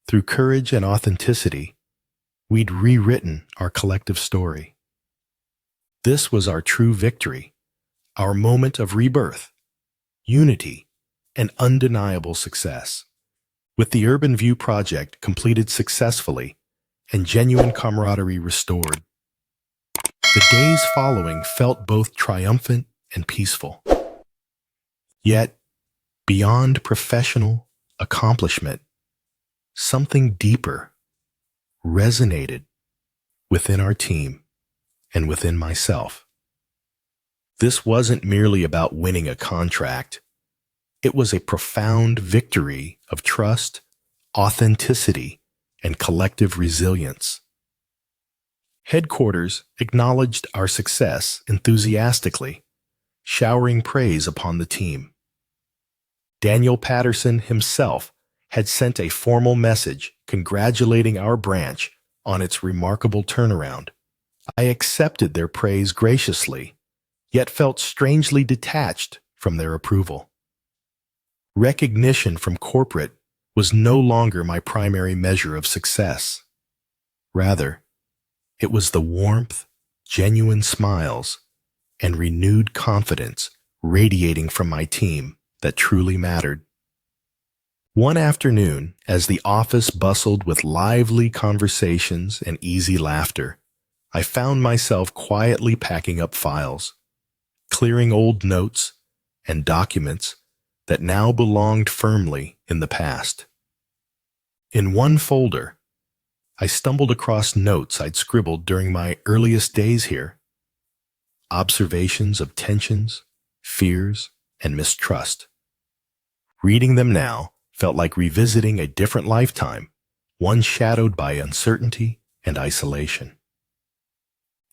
through courage and authenticity, we'd rewritten our collective story. This was our true victory, our moment of rebirth, unity, and undeniable success. With the Urban View project completed successfully and genuine camaraderie restored, the days following felt both triumphant and peaceful. Yet, beyond professional accomplishment, something deeper resonated within our team and within myself. This wasn't merely about winning a contract. It was a profound victory of trust, authenticity, and collective resilience. Headquarters acknowledged our success enthusiastically, showering praise upon the team. Daniel Patterson himself had sent a formal message congratulating our branch on its remarkable turnaround. I accepted their praise graciously, yet felt strangely detached from their approval. Recognition from corporate was no longer my primary measure of success. Rather, it was the warmth, genuine smiles, and renewed confidence radiating from my team that truly mattered. One afternoon, as the office bustled with lively conversations and easy laughter, I found myself quietly packing up files, clearing old notes and documents that now belonged firmly in the past. In one folder, I stumbled across notes I'd scribbled during my earliest days here, observations of tensions, fears, and mistrust. Reading them now felt like revisiting a different lifetime, one shadowed by uncertainty and isolation.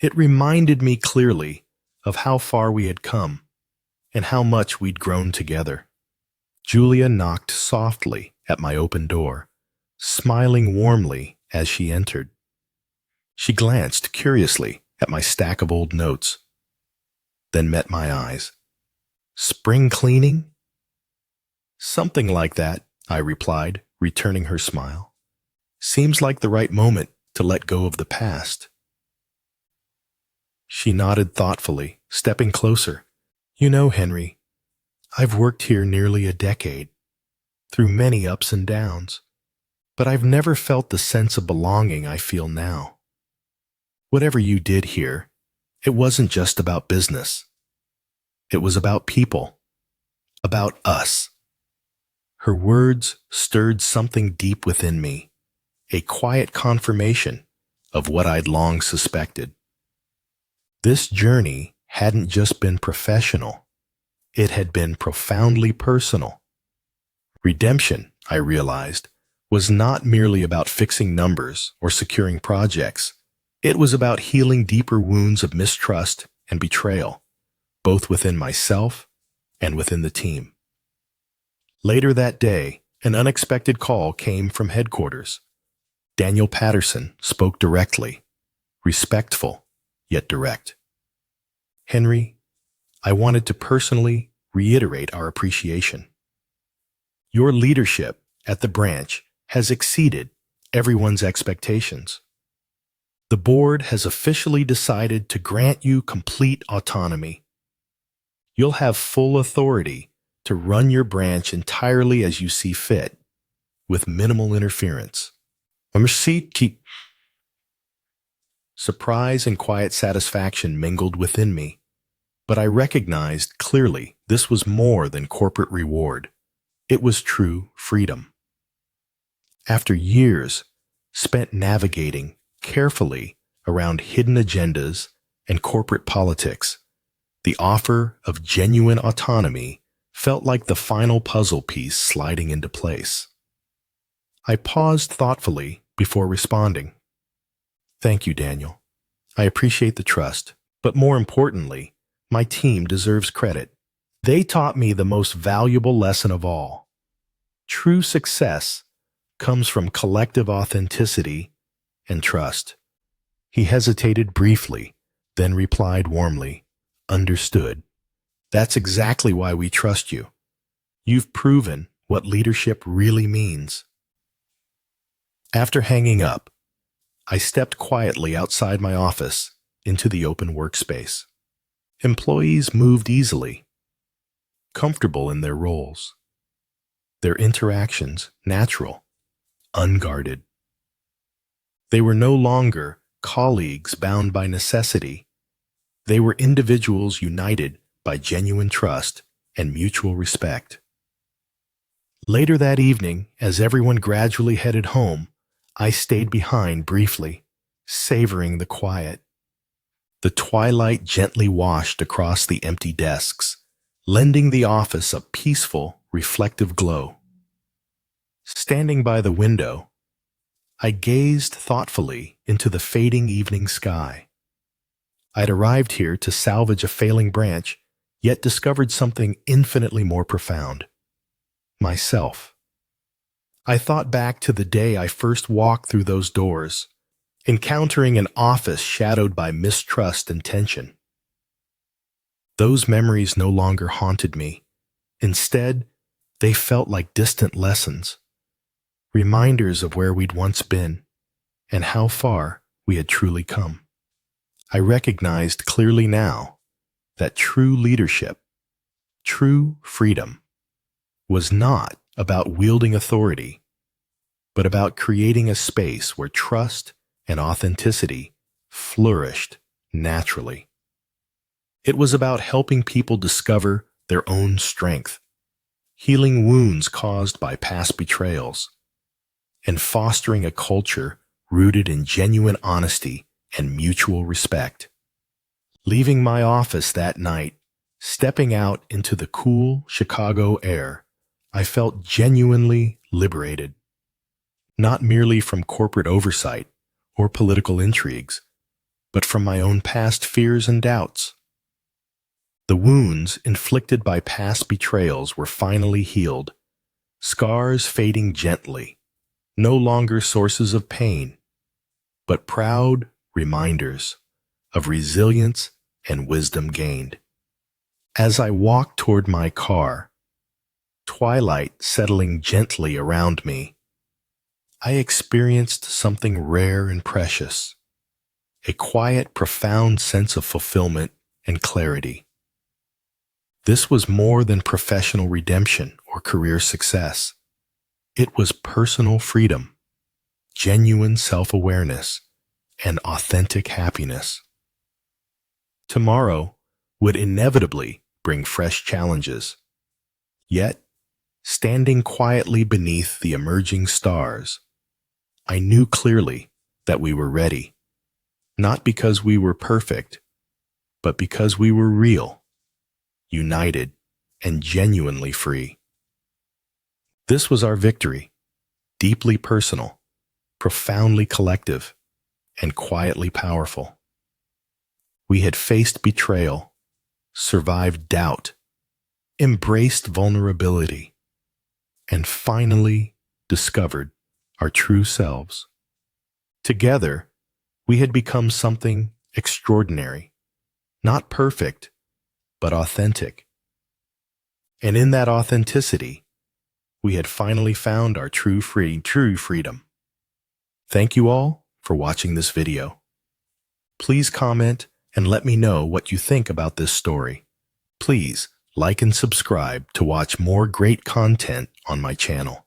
It reminded me clearly of how far we had come and how much we'd grown together. Julia knocked softly at my open door, smiling warmly as she entered. She glanced curiously at my stack of old notes, then met my eyes. "Spring cleaning?" "Something like that," I replied, returning her smile. "Seems like the right moment to let go of the past." She nodded thoughtfully, stepping closer. "You know, Henry, I've worked here nearly a decade, through many ups and downs, but I've never felt the sense of belonging I feel now. Whatever you did here, it wasn't just about business. It was about people, about us." Her words stirred something deep within me, a quiet confirmation of what I'd long suspected. This journey hadn't just been professional, it had been profoundly personal. Redemption, I realized, was not merely about fixing numbers or securing projects. It was about healing deeper wounds of mistrust and betrayal, both within myself and within the team. Later that day, an unexpected call came from headquarters. Daniel Patterson spoke directly, respectful, yet direct. "Henry, I wanted to personally reiterate our appreciation. Your leadership at the branch has exceeded everyone's expectations. The board has officially decided to grant you complete autonomy. You'll have full authority to run your branch entirely as you see fit, with minimal interference." Surprise and quiet satisfaction mingled within me, but I recognized clearly this was more than corporate reward. It was true freedom. After years spent navigating carefully around hidden agendas and corporate politics, The offer of genuine autonomy felt like the final puzzle piece sliding into place. I paused thoughtfully before responding. Thank you, Daniel. I appreciate the trust, but more importantly, my team deserves credit. They taught me the most valuable lesson of all. True success comes from collective authenticity and trust. He hesitated briefly, then replied warmly, Understood. That's exactly why we trust you. You've proven what leadership really means. After hanging up, I stepped quietly outside my office into the open workspace. Employees moved easily, comfortable in their roles. Their interactions natural, unguarded. They were no longer colleagues bound by necessity. They were individuals united by genuine trust and mutual respect. Later that evening, as everyone gradually headed home, I stayed behind briefly, savoring the quiet. The twilight gently washed across the empty desks, lending the office a peaceful, reflective glow. Standing by the window, I gazed thoughtfully into the fading evening sky. I'd arrived here to salvage a failing branch, yet discovered something infinitely more profound. Myself. I thought back to the day I first walked through those doors, encountering an office shadowed by mistrust and tension. Those memories no longer haunted me. Instead, they felt like distant lessons, reminders of where we'd once been and how far we had truly come. I recognized clearly now that true leadership, true freedom, was not about wielding authority, but about creating a space where trust and authenticity flourished naturally. It was about helping people discover their own strength, healing wounds caused by past betrayals, and fostering a culture rooted in genuine honesty and mutual respect. Leaving my office that night, stepping out into the cool Chicago air, I felt genuinely liberated, not merely from corporate oversight or political intrigues, but from my own past fears and doubts. The wounds inflicted by past betrayals were finally healed, scars fading gently, no longer sources of pain, but proud reminders of resilience and wisdom gained. As I walked toward my car, twilight settling gently around me, I experienced something rare and precious, a quiet, profound sense of fulfillment and clarity. This was more than professional redemption or career success. It was personal freedom, genuine self-awareness, and authentic happiness. Tomorrow would inevitably bring fresh challenges. Yet, standing quietly beneath the emerging stars, I knew clearly that we were ready, not because we were perfect, but because we were real, united, and genuinely free. This was our victory, deeply personal, profoundly collective, and quietly powerful. We had faced betrayal, survived doubt, embraced vulnerability, and finally discovered our true selves. Together, we had become something extraordinary, not perfect, but authentic. And in that authenticity, we had finally found our true freedom. Thank you all for watching this video. Please comment and let me know what you think about this story. Please like and subscribe to watch more great content on my channel.